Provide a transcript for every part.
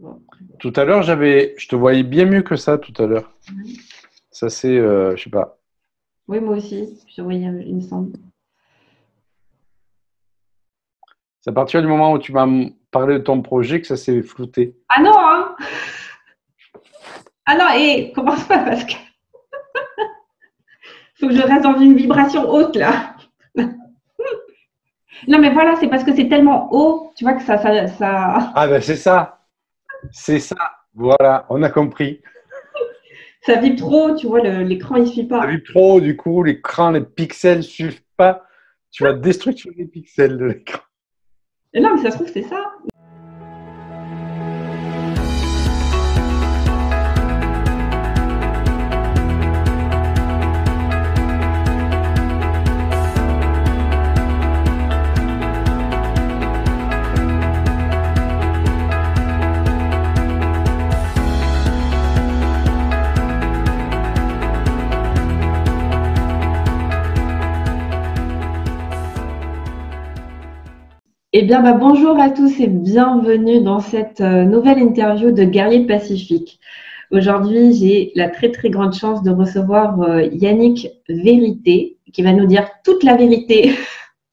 Bon. Tout à l'heure, je te voyais bien mieux que ça tout à l'heure. Ça, c'est, je sais pas. Oui, moi aussi, je voyais, il me semble. C'est à partir du moment où tu m'as parlé de ton projet que ça s'est flouté. Ah non, hein? Ah non, et commence pas parce que faut que je reste dans une vibration haute là. Non, mais voilà, c'est parce que c'est tellement haut, tu vois, que Ah ben c'est ça. C'est ça. Voilà, on a compris. ça vibre trop, tu vois, l'écran il suit Ça pas. vibre trop, du coup, l'écran, les pixels ne suivent pas. Tu vas déstructurer les pixels de l'écran. Et non, mais ça se trouve, c'est ça. Eh bien, bonjour à tous et bienvenue dans cette nouvelle interview de Guerrier Pacifique. Aujourd'hui, j'ai la très très grande chance de recevoir Yannick Vérité, qui va nous dire toute la vérité.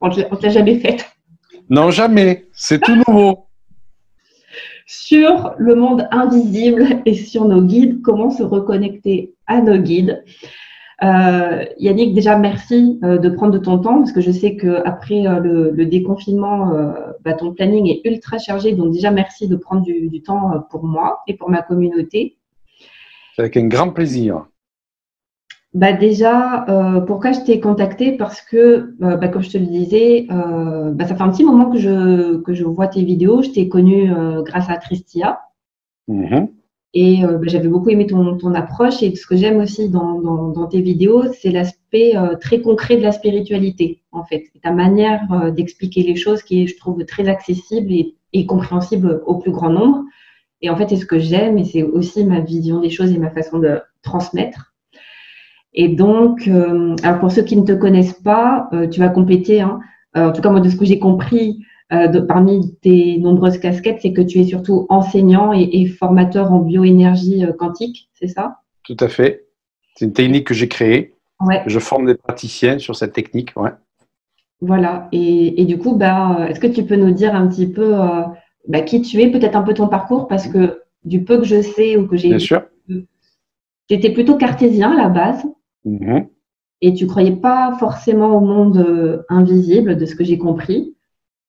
On ne te l'a jamais faite. Non, jamais. C'est tout nouveau. Sur le monde invisible et sur nos guides, comment se reconnecter à nos guides. Yannick, déjà merci de prendre de ton temps parce que je sais qu'après le déconfinement, ton planning est ultra chargé. Donc déjà, merci de prendre du temps pour moi et pour ma communauté. C'est avec un grand plaisir. Déjà, pourquoi je t'ai contacté? Parce que, comme je te le disais, ça fait un petit moment que je vois tes vidéos. Je t'ai connue grâce à Tristia. Et j'avais beaucoup aimé ton approche. Et ce que j'aime aussi dans tes vidéos, c'est l'aspect très concret de la spiritualité, en fait. Et ta manière d'expliquer les choses qui est, je trouve, très accessible et compréhensible au plus grand nombre. Et en fait, c'est ce que j'aime et c'est aussi ma vision des choses et ma façon de transmettre. Et donc, alors pour ceux qui ne te connaissent pas, tu vas compléter. Hein. En tout cas, moi, de ce que j'ai compris parmi tes nombreuses casquettes, c'est que tu es surtout enseignant et formateur en bioénergie quantique, c'est ça? Tout à fait. C'est une technique que j'ai créée. Ouais. Je forme des praticiens sur cette technique. Ouais. Voilà. Et du coup, est-ce que tu peux nous dire un petit peu qui tu es, peut-être un peu ton parcours, parce que du peu que je sais ou que j'ai Bien vu, sûr. tu étais plutôt cartésien à la base. Et tu croyais pas forcément au monde invisible, de ce que j'ai compris.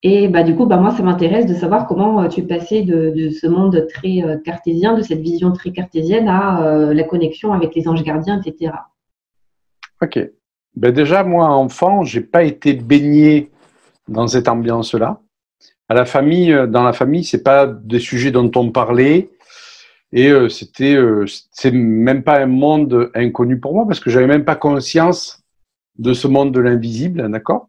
Et du coup, moi, ça m'intéresse de savoir comment tu passais de ce monde très cartésien, de cette vision très cartésienne à la connexion avec les anges gardiens, etc. Ok. Déjà, moi, enfant, j'ai pas été baigné dans cette ambiance-là. Dans la famille, c'est pas des sujets dont on parlait. Et c'est même pas un monde inconnu pour moi parce que j'avais même pas conscience de ce monde de l'invisible, d'accord?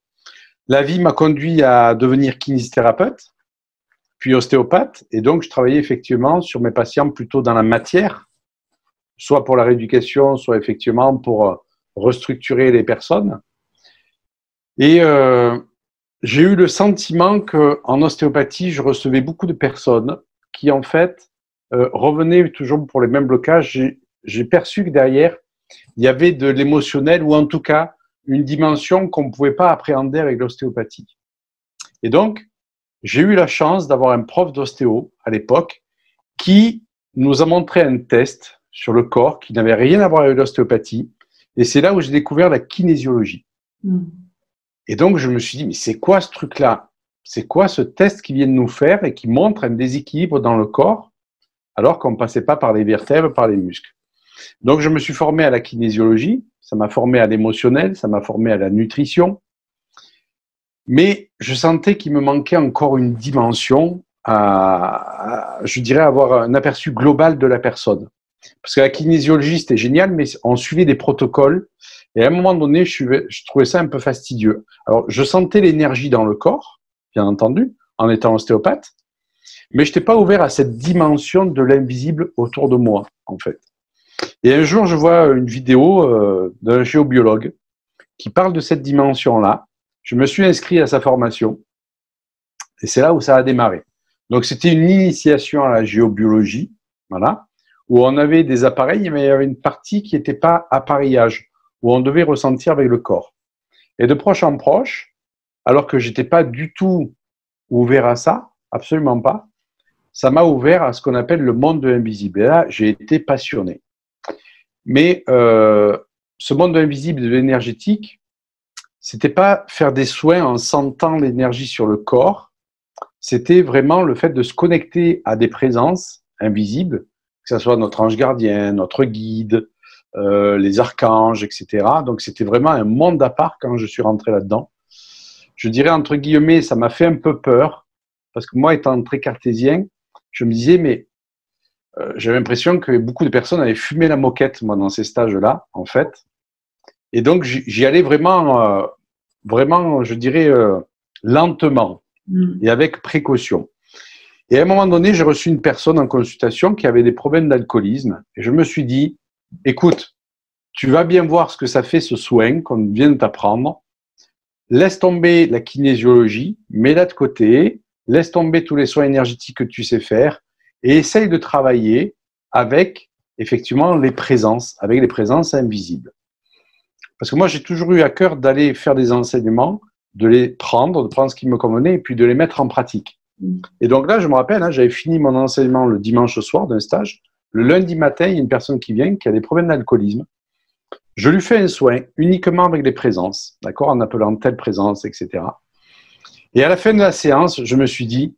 La vie m'a conduit à devenir kinésithérapeute, puis ostéopathe, et donc je travaillais effectivement sur mes patients plutôt dans la matière, soit pour la rééducation, soit effectivement pour restructurer les personnes. Et j'ai eu le sentiment qu'en ostéopathie, je recevais beaucoup de personnes qui en fait revenaient toujours pour les mêmes blocages. J'ai perçu que derrière, il y avait de l'émotionnel ou en tout cas une dimension qu'on ne pouvait pas appréhender avec l'ostéopathie. Et donc, j'ai eu la chance d'avoir un prof d'ostéo à l'époque qui nous a montré un test sur le corps qui n'avait rien à voir avec l'ostéopathie. Et c'est là où j'ai découvert la kinésiologie. Et donc, je me suis dit, mais c'est quoi ce truc-là? C'est quoi ce test qu'ils viennent nous faire et qui montre un déséquilibre dans le corps alors qu'on ne passait pas par les vertèbres, par les muscles? Donc, je me suis formé à la kinésiologie, ça m'a formé à l'émotionnel, ça m'a formé à la nutrition. Mais je sentais qu'il me manquait encore une dimension je dirais, avoir un aperçu global de la personne. Parce que la kinésiologie, c'était génial, mais on suivait des protocoles. Et à un moment donné, je trouvais ça un peu fastidieux. Alors, je sentais l'énergie dans le corps, bien entendu, en étant ostéopathe, mais je n'étais pas ouvert à cette dimension de l'invisible autour de moi, en fait. Et un jour, je vois une vidéo d'un géobiologue qui parle de cette dimension-là. Je me suis inscrit à sa formation et c'est là où ça a démarré. Donc, c'était une initiation à la géobiologie, voilà, où on avait des appareils, mais il y avait une partie qui n'était pas appareillage, où on devait ressentir avec le corps. Et de proche en proche, alors que j'étais pas du tout ouvert à ça, absolument pas, ça m'a ouvert à ce qu'on appelle le monde de l'invisible. Et là, j'ai été passionné. Mais ce monde de l'invisible, de l'énergétique, c'était pas faire des soins en sentant l'énergie sur le corps, c'était vraiment le fait de se connecter à des présences invisibles, que ce soit notre ange gardien, notre guide, les archanges, etc. Donc c'était vraiment un monde à part quand je suis rentré là-dedans. Je dirais entre guillemets, ça m'a fait un peu peur, parce que moi, étant très cartésien, je me disais, mais j'avais l'impression que beaucoup de personnes avaient fumé la moquette, moi, dans ces stages-là, en fait. Et donc, j'y allais vraiment, vraiment, je dirais, lentement et avec précaution. Et à un moment donné, j'ai reçu une personne en consultation qui avait des problèmes d'alcoolisme. Et je me suis dit, écoute, tu vas bien voir ce que ça fait, ce soin qu'on vient de t'apprendre. Laisse tomber la kinésiologie, mets-la de côté, laisse tomber tous les soins énergétiques que tu sais faire et essaye de travailler avec, effectivement, les présences, avec les présences invisibles. Parce que moi, j'ai toujours eu à cœur d'aller faire des enseignements, de prendre ce qui me convenait et puis de les mettre en pratique. Et donc là, je me rappelle, hein, j'avais fini mon enseignement le dimanche soir d'un stage. Le lundi matin, il y a une personne qui vient qui a des problèmes d'alcoolisme. Je lui fais un soin uniquement avec les présences, d'accord, en appelant telle présence, etc. Et à la fin de la séance, je me suis dit,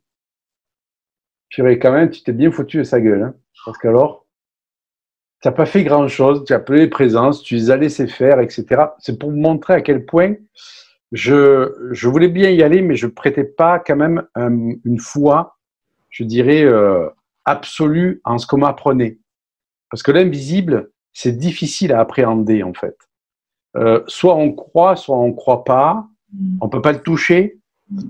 purée, quand même, tu t'es bien foutu de sa gueule, hein, parce qu'alors, tu n'as pas fait grand-chose, tu as appelé les présences, tu les as laissés faire, etc. C'est pour vous montrer à quel point je voulais bien y aller, mais je ne prêtais pas quand même une foi, je dirais, absolue en ce qu'on m'apprenait. Parce que l'invisible, c'est difficile à appréhender, en fait. Soit on croit, soit on ne croit pas. On ne peut pas le toucher.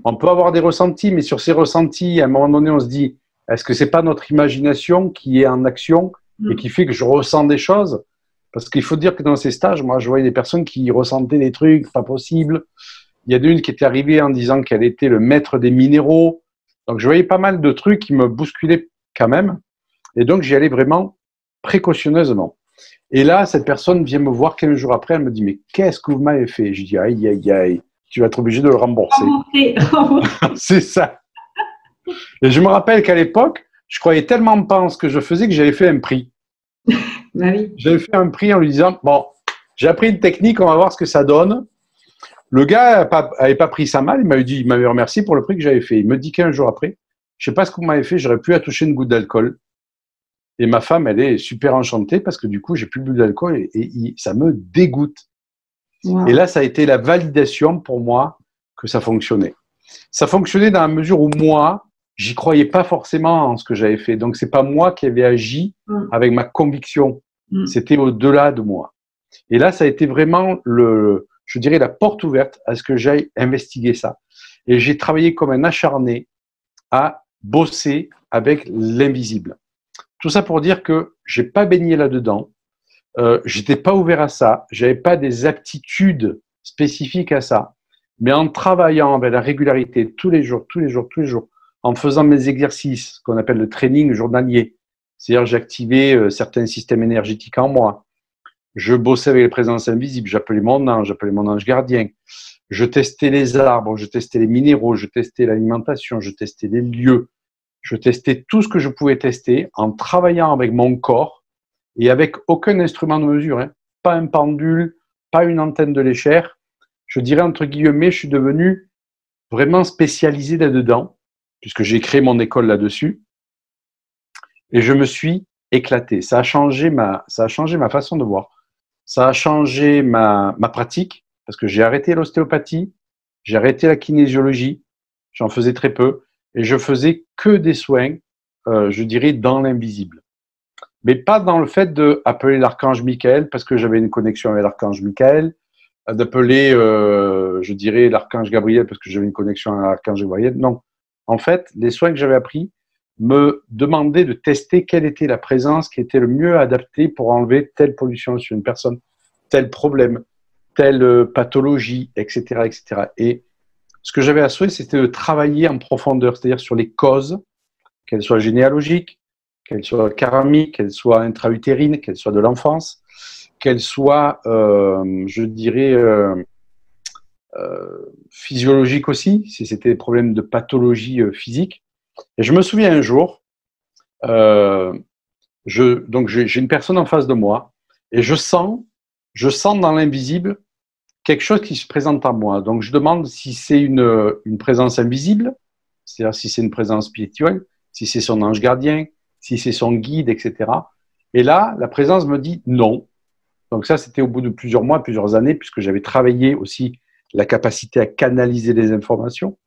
On peut avoir des ressentis, mais sur ces ressentis, à un moment donné, on se dit, est-ce que ce n'est pas notre imagination qui est en action et qui fait que je ressens des choses? Parce qu'il faut dire que dans ces stages, moi, je voyais des personnes qui ressentaient des trucs pas possibles. Il y a une qui était arrivée en disant qu'elle était le maître des minéraux. Donc, je voyais pas mal de trucs qui me bousculaient quand même. Et donc, j'y allais vraiment précautionneusement. Et là, cette personne vient me voir 15 jours après, elle me dit, mais qu'est-ce que vous m'avez fait? Je dis, aïe, aïe, aïe, tu vas être obligé de le rembourser. C'est ça. Et je me rappelle qu'à l'époque, je croyais tellement pas en ce que je faisais que j'avais fait un prix. Bah oui. J'avais fait un prix en lui disant, bon, j'ai appris une technique, on va voir ce que ça donne. Le gars n'avait pas pris ça mal, il m'avait remercié pour le prix que j'avais fait. Il me dit 15 jours après, je sais pas ce que vous m'avez fait, j'aurais pu à toucher une goutte d'alcool. Et ma femme, elle est super enchantée parce que du coup, j'ai plus bu d'alcool et ça me dégoûte. Wow. Et là, ça a été la validation pour moi que ça fonctionnait. Ça fonctionnait dans la mesure où moi, j'y croyais pas forcément en ce que j'avais fait. Donc, c'est pas moi qui avais agi avec ma conviction. C'était au-delà de moi. Et là, ça a été vraiment je dirais, la porte ouverte à ce que j'aille investiguer ça. Et j'ai travaillé comme un acharné à bosser avec l'invisible. Tout ça pour dire que j'ai pas baigné là-dedans. J'étais pas ouvert à ça. J'avais pas des aptitudes spécifiques à ça. Mais en travaillant avec la régularité tous les jours, en faisant mes exercices, qu'on appelle le training journalier, c'est-à-dire j'activais certains systèmes énergétiques en moi. Je bossais avec les présences invisibles, j'appelais mon ange gardien. Je testais les arbres, je testais les minéraux, je testais l'alimentation, je testais les lieux. Je testais tout ce que je pouvais tester en travaillant avec mon corps et avec aucun instrument de mesure, hein. Pas un pendule, pas une antenne de l'échelle. Je dirais entre guillemets, je suis devenu vraiment spécialisé là-dedans, puisque j'ai créé mon école là-dessus. Et je me suis éclaté. Ça a changé ma façon de voir. Ça a changé ma pratique, parce que j'ai arrêté l'ostéopathie, j'ai arrêté la kinésiologie, j'en faisais très peu, et je faisais que des soins, je dirais, dans l'invisible. Mais pas dans le fait d'appeler l'archange Michael, parce que j'avais une connexion avec l'archange Michael, d'appeler, je dirais, l'archange Gabriel, parce que j'avais une connexion avec l'archange Gabriel. Non. En fait, les soins que j'avais appris me demandaient de tester quelle était la présence qui était le mieux adaptée pour enlever telle pollution sur une personne, tel problème, telle pathologie, etc., etc. Et ce que j'avais à souhait, c'était de travailler en profondeur, c'est-à-dire sur les causes, qu'elles soient généalogiques, qu'elles soient karmiques, qu'elles soient intra-utérines, qu'elles soient de l'enfance, qu'elles soient, je dirais, physiologiques aussi, si c'était des problèmes de pathologie physique. Et je me souviens un jour, donc j'ai une personne en face de moi et je sens dans l'invisible quelque chose qui se présente à moi. Donc je demande si c'est une présence invisible, c'est-à-dire si c'est une présence spirituelle, si c'est son ange gardien, si c'est son guide, etc. Et là, la présence me dit non. Donc ça, c'était au bout de plusieurs mois, plusieurs années, puisque j'avais travaillé aussi la capacité à canaliser les informations,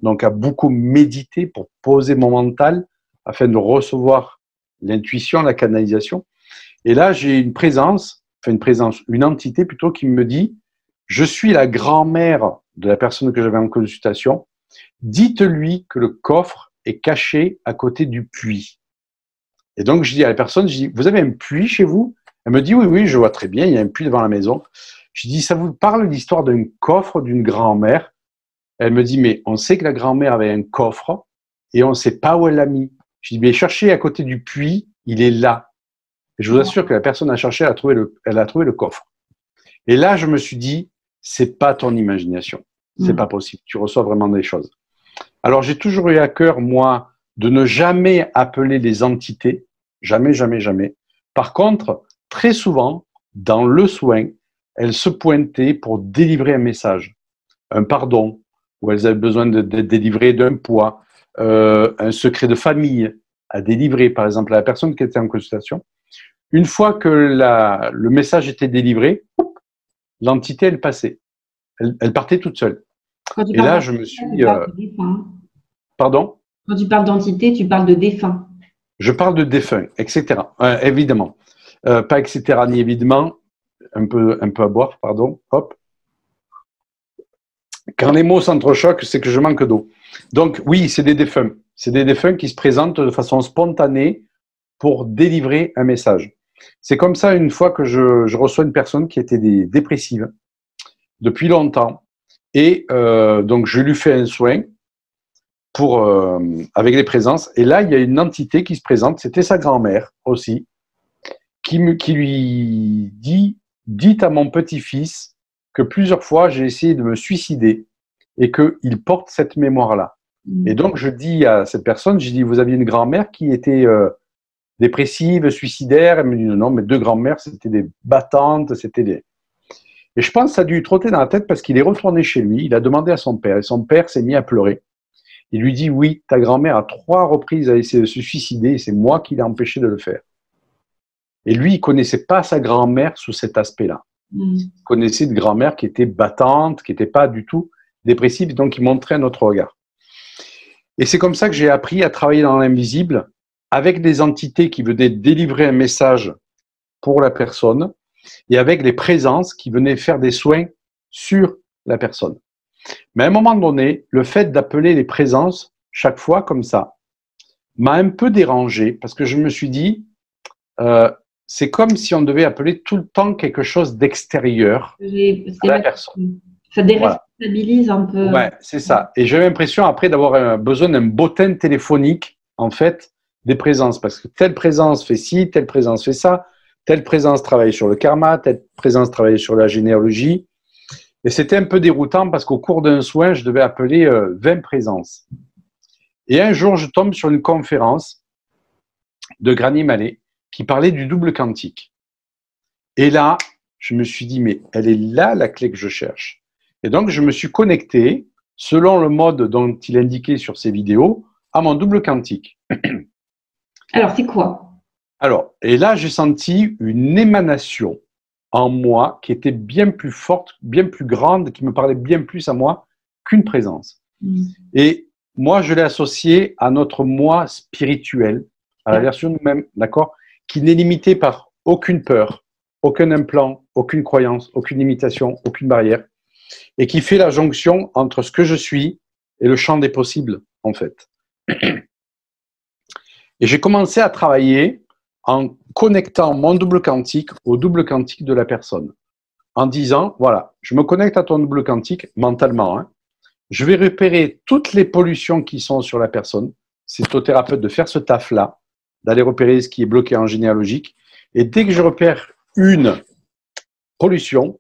donc à beaucoup méditer pour poser mon mental afin de recevoir l'intuition, la canalisation. Et là, j'ai une présence, une entité plutôt qui me dit « Je suis la grand-mère de la personne que j'avais en consultation. Dites-lui que le coffre est caché à côté du puits. » Et donc, je dis à la personne, je dis « Vous avez un puits chez vous ?» Elle me dit « Oui, oui, je vois très bien, il y a un puits devant la maison. » Je dis « Ça vous parle l'histoire d'un coffre d'une grand-mère ?» Elle me dit « Mais on sait que la grand-mère avait un coffre et on ne sait pas où elle l'a mis. » Je dis « Mais cherchez à côté du puits, il est là. » Et je vous assure que la personne a cherché, elle a trouvé le coffre. Et là, je me suis dit « C'est pas ton imagination. C'est pas possible. Tu reçois vraiment des choses. » Alors, j'ai toujours eu à cœur, moi, de ne jamais appeler les entités. Jamais, jamais, jamais. Par contre, très souvent, dans le soin, elles se pointaient pour délivrer un message, un pardon, où elles avaient besoin de délivrer d'un poids, un secret de famille à délivrer, par exemple, à la personne qui était en consultation. Une fois que le message était délivré, l'entité, elle passait. Elle partait toute seule. Et là, je me suis... Pardon ? Quand tu parles d'entité, tu parles de défunt. Je parle de défunt, etc. Évidemment. Pas etc. ni évidemment. Un peu à boire, pardon. Hop. Quand les mots s'entrechoquent, c'est que je manque d'eau. Donc, oui, c'est des défunts. C'est des défunts qui se présentent de façon spontanée pour délivrer un message. C'est comme ça, une fois que je reçois une personne qui était dépressive depuis longtemps. Et donc, je lui fais un soin avec les présences. Et là, il y a une entité qui se présente. C'était sa grand-mère aussi, qui lui dit « Dites à mon petit-fils que plusieurs fois, j'ai essayé de me suicider et qu'il porte cette mémoire-là. » Et donc, je dis à cette personne, j'ai dit « Vous aviez une grand-mère qui était dépressive, suicidaire ?» Elle me dit « Non, mais deux grand-mères, c'était des battantes, c'était des… » Et je pense que ça a dû lui trotter dans la tête parce qu'il est retourné chez lui, il a demandé à son père, et son père s'est mis à pleurer. Il lui dit « Oui, ta grand-mère à 3 reprises a essayé de se suicider et c'est moi qui l'ai empêché de le faire. » Et lui, il ne connaissait pas sa grand-mère sous cet aspect-là. Il connaissait une grand-mère qui était battante, qui n'était pas du tout dépressive, donc il montrait un autre regard. Et c'est comme ça que j'ai appris à travailler dans l'invisible avec des entités qui venaient délivrer un message pour la personne et avec des présences qui venaient faire des soins sur la personne. Mais à un moment donné, le fait d'appeler les présences chaque fois comme ça m'a un peu dérangé parce que je me suis dit, c'est comme si on devait appeler tout le temps quelque chose d'extérieur à la personne. Ça déresponsabilise un peu. Ouais, c'est ça. Et j'ai l'impression après d'avoir besoin d'un bottin téléphonique, en fait, des présences. Parce que telle présence fait ci, telle présence fait ça, telle présence travaille sur le karma, telle présence travaille sur la généalogie. Et c'était un peu déroutant parce qu'au cours d'un soin, je devais appeler 20 présences. Et un jour, je tombe sur une conférence de Granny Mallet qui parlait du double quantique. Et là, je me suis dit, mais elle est là la clé que je cherche. Et donc, je me suis connecté, selon le mode dont il indiquait sur ses vidéos, à mon double quantique. Alors, c'est quoi? Alors, et là, j'ai senti une émanation en moi qui était bien plus forte, bien plus grande, qui me parlait bien plus à moi qu'une présence. Et moi, je l'ai associé à notre moi spirituel, à la version de nous-mêmes, d'accord, qui n'est limité par aucune peur, aucun implant, aucune croyance, aucune limitation, aucune barrière, et qui fait la jonction entre ce que je suis et le champ des possibles, en fait. Et j'ai commencé à travailler en connectant mon double quantique au double quantique de la personne, en disant, voilà, je me connecte à ton double quantique mentalement, hein, je vais repérer toutes les pollutions qui sont sur la personne, c'est au thérapeute de faire ce taf-là, d'aller repérer ce qui est bloqué en généalogique. Et dès que je repère une pollution,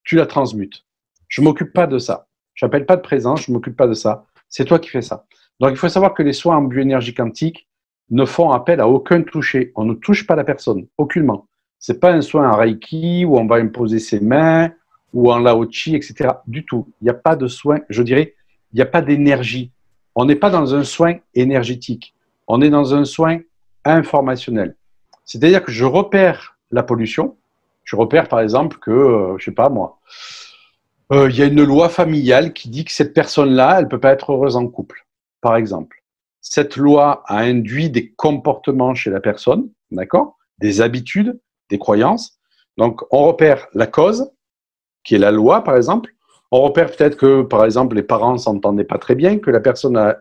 tu la transmutes. Je ne m'occupe pas de ça. Je n'appelle pas de présence, je ne m'occupe pas de ça. C'est toi qui fais ça. Donc, il faut savoir que les soins en bioénergie quantique ne font appel à aucun toucher. On ne touche pas la personne, aucunement. Ce n'est pas un soin en Reiki où on va imposer ses mains ou en Lao-Chi, etc. Du tout. Il n'y a pas de soin, je dirais, il n'y a pas d'énergie. On n'est pas dans un soin énergétique. On est dans un soin informationnel. C'est-à-dire que je repère la pollution. Je repère, par exemple, que, je ne sais pas moi, il y a une loi familiale qui dit que cette personne-là, elle ne peut pas être heureuse en couple, par exemple. Cette loi a induit des comportements chez la personne, d'accord, des habitudes, des croyances. Donc, on repère la cause, qui est la loi, par exemple. On repère peut-être que, par exemple, les parents ne s'entendaient pas très bien, que la personne a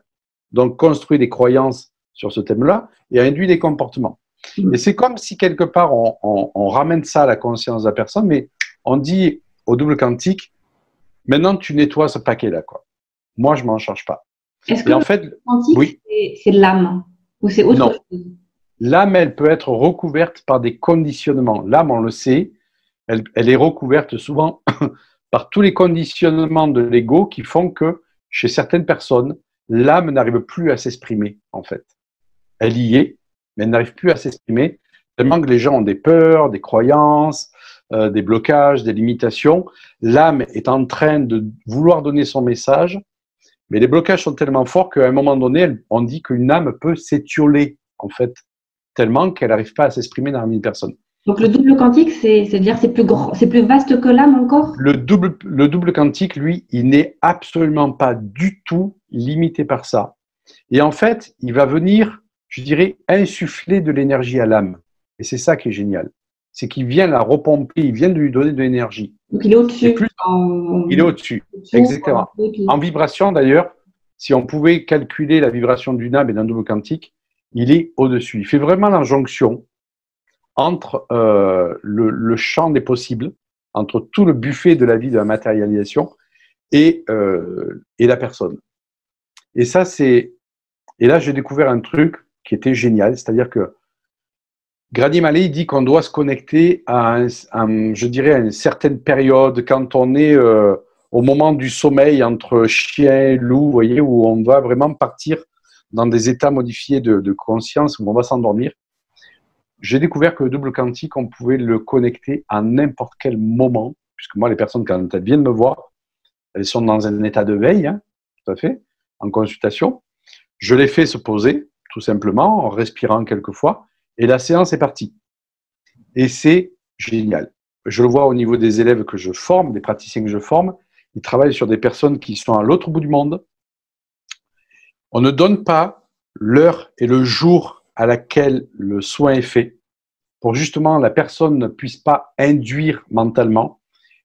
donc construit des croyances sur ce thème-là et a induit des comportements. Et c'est comme si, quelque part, on ramène ça à la conscience de la personne, mais on dit au double quantique, maintenant, tu nettoies ce paquet-là, quoi. Moi, je ne m'en charge pas. Est-ce que en fait, le quantique, oui, c'est l'âme ou c'est autre non. chose? L'âme, elle peut être recouverte par des conditionnements. L'âme, on le sait, elle est recouverte souvent par tous les conditionnements de l'ego qui font que, chez certaines personnes, l'âme n'arrive plus à s'exprimer, en fait. Elle y est, mais elle n'arrive plus à s'exprimer, tellement que les gens ont des peurs, des croyances, des blocages, des limitations. L'âme est en train de vouloir donner son message, mais les blocages sont tellement forts qu'à un moment donné, on dit qu'une âme peut s'étioler, en fait, tellement qu'elle n'arrive pas à s'exprimer dans une personne. Donc le double quantique, c'est-à-dire c'est plus grand, c'est plus vaste que l'âme encore? Le double quantique, lui, il n'est absolument pas du tout limité par ça. Et en fait, il va venir, je dirais, insuffler de l'énergie à l'âme. Et c'est ça qui est génial. C'est qu'il vient la repomper, il vient de lui donner de l'énergie. Donc il est au-dessus. Il est au-dessus, exactement. En vibration, d'ailleurs, si on pouvait calculer la vibration d'une âme et d'un double quantique, il est au-dessus. Il fait vraiment l'injonction entre le champ des possibles, entre tout le buffet de la vie, de la matérialisation, et la personne. Et ça, c'est... Et là, j'ai découvert un truc qui était génial, c'est-à-dire que Grady Mallet dit qu'on doit se connecter à, je dirais, à une certaine période, quand on est au moment du sommeil entre chien et loup, vous voyez, où on va vraiment partir dans des états modifiés de conscience, où on va s'endormir. J'ai découvert que le double quantique, on pouvait le connecter à n'importe quel moment, puisque moi, les personnes, quand elles viennent me voir, elles sont dans un état de veille, hein, tout à fait, en consultation. Je les fais se poser, tout simplement, en respirant quelques fois, et la séance est partie. Et c'est génial. Je le vois au niveau des élèves que je forme, des praticiens que je forme, ils travaillent sur des personnes qui sont à l'autre bout du monde. On ne donne pas l'heure et le jour à laquelle le soin est fait, pour justement la personne ne puisse pas induire mentalement.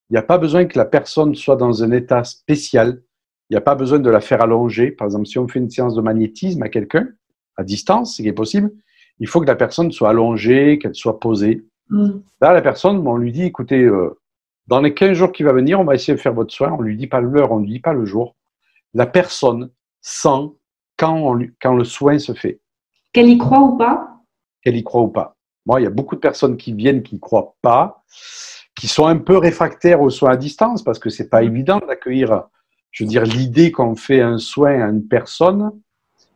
Il n'y a pas besoin que la personne soit dans un état spécial. Il n'y a pas besoin de la faire allonger. Par exemple, si on fait une séance de magnétisme à quelqu'un, à distance, ce qui est possible, il faut que la personne soit allongée, qu'elle soit posée. Là, la personne, on lui dit, écoutez, dans les 15 jours qui vont venir, on va essayer de faire votre soin. On ne lui dit pas l'heure, on ne lui dit pas le jour. La personne sent quand le soin se fait. Qu'elle y croit ou pas? Qu'elle y croit ou pas. Moi, il y a beaucoup de personnes qui viennent, qui ne croient pas, qui sont un peu réfractaires aux soins à distance, parce que ce n'est pas évident d'accueillir, je veux dire, l'idée qu'on fait un soin à une personne,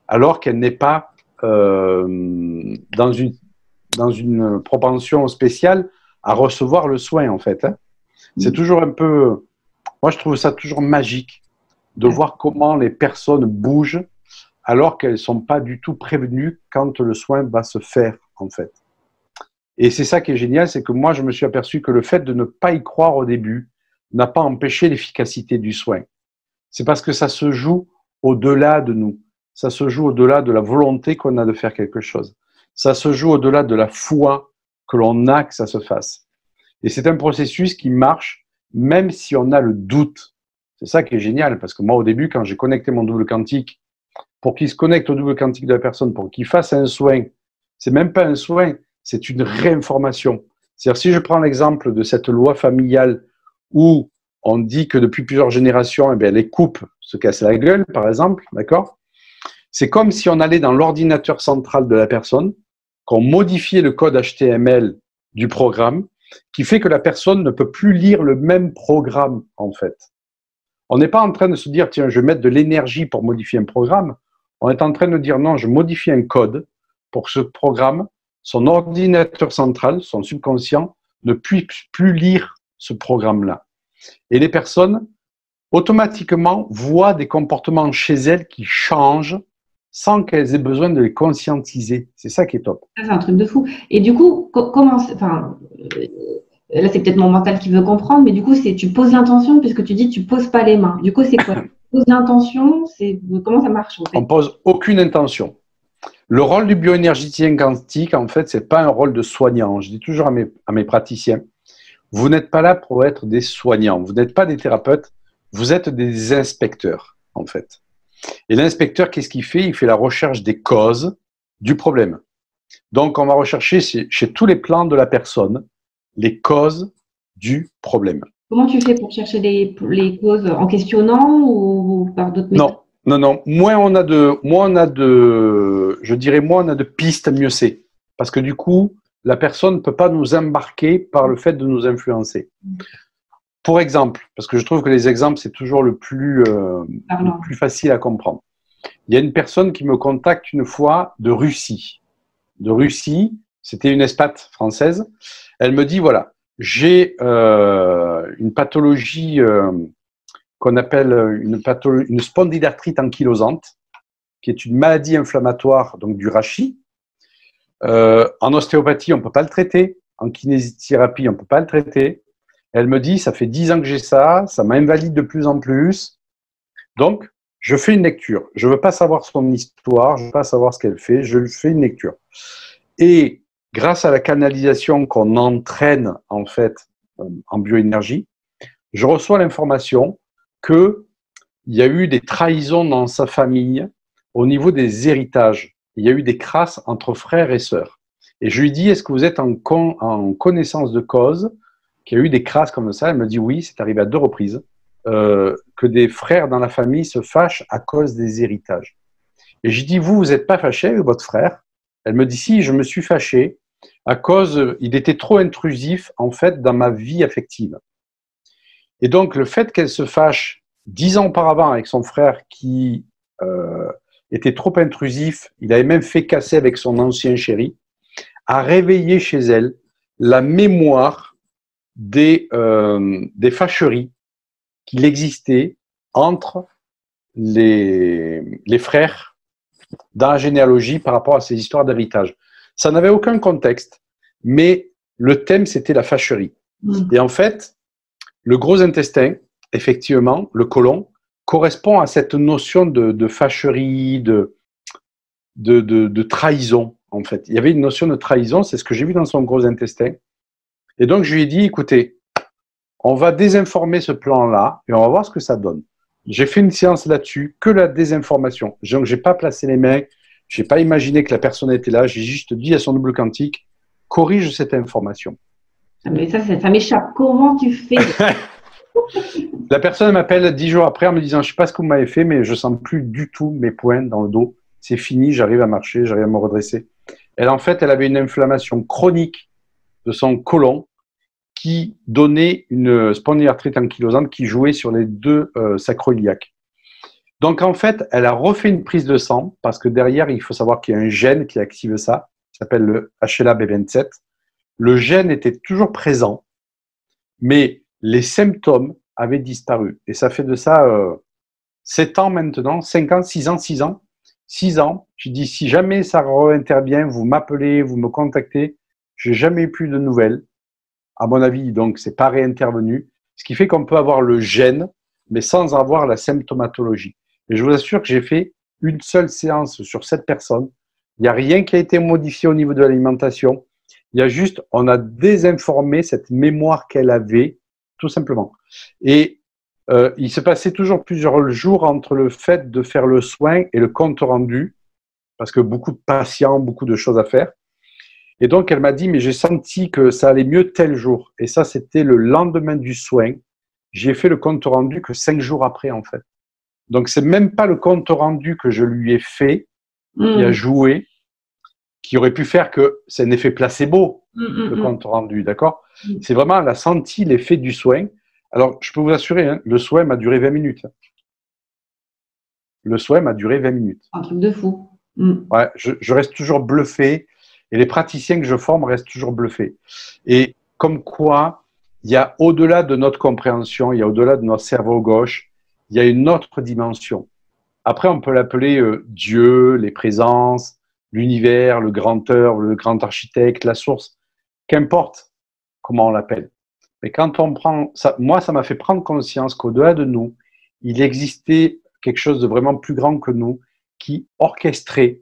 alors qu'elle n'est pas dans une propension spéciale à recevoir le soin, en fait. Hein. C'est toujours un peu... Moi, je trouve ça toujours magique de voir comment les personnes bougent alors qu'elles ne sont pas du tout prévenues quand le soin va se faire, en fait. Et c'est ça qui est génial, c'est que moi, je me suis aperçu que le fait de ne pas y croire au début n'a pas empêché l'efficacité du soin. C'est parce que ça se joue au-delà de nous. Ça se joue au-delà de la volonté qu'on a de faire quelque chose. Ça se joue au-delà de la foi que l'on a que ça se fasse. Et c'est un processus qui marche même si on a le doute. C'est ça qui est génial, parce que moi, au début, quand j'ai connecté mon double quantique, pour qu'il se connecte au double quantique de la personne, pour qu'il fasse un soin, c'est même pas un soin, c'est une réinformation. C'est-à-dire, si je prends l'exemple de cette loi familiale où on dit que depuis plusieurs générations, eh bien, les couples se cassent la gueule, par exemple, d'accord ? C'est comme si on allait dans l'ordinateur central de la personne, qu'on modifiait le code HTML du programme, qui fait que la personne ne peut plus lire le même programme, en fait. On n'est pas en train de se dire, tiens, je vais mettre de l'énergie pour modifier un programme. On est en train de dire, non, je modifie un code pour que ce programme, son ordinateur central, son subconscient, ne puisse plus lire ce programme-là. Et les personnes, automatiquement, voient des comportements chez elles qui changent sans qu'elles aient besoin de les conscientiser. C'est ça qui est top. C'est un truc de fou. Et du coup, comment, enfin, là, c'est peut-être mon mental qui veut comprendre, mais du coup, c'est tu poses l'intention puisque tu dis tu poses pas les mains. Du coup, c'est quoi? Tu poses l'intention, c'est comment ça marche en fait? On pose aucune intention. Le rôle du bioénergéticien quantique, en fait, c'est pas un rôle de soignant. Je dis toujours à mes praticiens, vous n'êtes pas là pour être des soignants. Vous n'êtes pas des thérapeutes. Vous êtes des inspecteurs, en fait. Et l'inspecteur, qu'est-ce qu'il fait? Il fait la recherche des causes du problème. Donc, on va rechercher chez tous les plans de la personne les causes du problème. Comment tu fais pour chercher les causes en questionnant ou par d'autres méthodes? Non. Moins on a de pistes, mieux c'est. Parce que du coup, la personne ne peut pas nous embarquer par le fait de nous influencer. Pour exemple, parce que je trouve que les exemples, c'est toujours le plus facile à comprendre. Il y a une personne qui me contacte une fois de Russie. C'était une expat française. Elle me dit, voilà, j'ai une pathologie qu'on appelle une spondylarthrite ankylosante, qui est une maladie inflammatoire donc du rachis. En ostéopathie, on ne peut pas le traiter. En kinésithérapie, on ne peut pas le traiter. Elle me dit, ça fait 10 ans que j'ai ça m'invalide de plus en plus. Donc, je fais une lecture. Je ne veux pas savoir son histoire, je ne veux pas savoir ce qu'elle fait, je fais une lecture. Et grâce à la canalisation qu'on entraîne en fait en bioénergie, je reçois l'information qu'il y a eu des trahisons dans sa famille au niveau des héritages. Il y a eu des crasses entre frères et sœurs. Et je lui dis, est-ce que vous êtes en connaissance de cause qu'il y a eu des crasses comme ça? Elle me dit, oui, c'est arrivé à 2 reprises, que des frères dans la famille se fâchent à cause des héritages. Et je dis, vous n'êtes pas fâché avec votre frère? Elle me dit, si, je me suis fâché à cause, il était trop intrusif en fait dans ma vie affective. Et donc, le fait qu'elle se fâche 10 ans auparavant avec son frère qui était trop intrusif, il avait même fait casser avec son ancien chéri, a réveillé chez elle la mémoire des fâcheries qu'il existait entre les frères dans la généalogie par rapport à ces histoires d'héritage. Ça n'avait aucun contexte, mais le thème, c'était la fâcherie. Et en fait, le gros intestin, effectivement, le côlon, correspond à cette notion de fâcherie, de trahison, en fait. Il y avait une notion de trahison, c'est ce que j'ai vu dans son gros intestin. Et donc, je lui ai dit, écoutez, on va désinformer ce plan-là et on va voir ce que ça donne. J'ai fait une séance là-dessus, que la désinformation. Donc, je n'ai pas placé les mains, je n'ai pas imaginé que la personne était là, j'ai juste dit à son double quantique, corrige cette information. Mais ça m'échappe. Comment tu fais? La personne m'appelle 10 jours après en me disant, je ne sais pas ce que vous m'avez fait, mais je ne sens plus du tout mes poings dans le dos. C'est fini, j'arrive à marcher, j'arrive à me redresser. En fait, elle avait une inflammation chronique de son côlon qui donnait une spondylarthrite ankylosante qui jouait sur les 2 sacro-iliaques. Donc, en fait, elle a refait une prise de sang parce que derrière, il faut savoir qu'il y a un gène qui active ça, qui s'appelle le HLA-B27. Le gène était toujours présent, mais les symptômes avaient disparu. Et ça fait de ça 7 ans maintenant, 5 ans, 6 ans, 6 ans. 6 ans, je dis, si jamais ça réintervient, vous m'appelez, vous me contactez. Je n'ai jamais eu plus de nouvelles. À mon avis, donc, c'est pas réintervenu. Ce qui fait qu'on peut avoir le gène, mais sans avoir la symptomatologie. Et je vous assure que j'ai fait une seule séance sur cette personne. Il n'y a rien qui a été modifié au niveau de l'alimentation. Il y a juste, on a désinformé cette mémoire qu'elle avait, tout simplement. Et il se passait toujours plusieurs jours entre le fait de faire le soin et le compte rendu, parce que beaucoup de patients, beaucoup de choses à faire. Et donc, elle m'a dit, mais j'ai senti que ça allait mieux tel jour. Et ça, c'était le lendemain du soin. J'ai fait le compte rendu que 5 jours après, en fait. Donc, c'est même pas le compte rendu que je lui ai fait, qui a joué, qui aurait pu faire que c'est un effet placebo, le compte rendu, d'accord? C'est vraiment, elle a senti l'effet du soin. Alors, je peux vous assurer, hein, le soin m'a duré 20 minutes. Le soin m'a duré 20 minutes. Un truc de fou. Ouais, je reste toujours bluffé et les praticiens que je forme restent toujours bluffés. Et comme quoi, il y a au-delà de notre compréhension, il y a au-delà de notre cerveau gauche, il y a une autre dimension. Après, on peut l'appeler Dieu, les présences, l'univers, le grand œuvre, le grand architecte, la source, qu'importe comment on l'appelle. Mais quand on prend ça, moi, ça m'a fait prendre conscience qu'au-delà de nous, il existait quelque chose de vraiment plus grand que nous qui orchestrait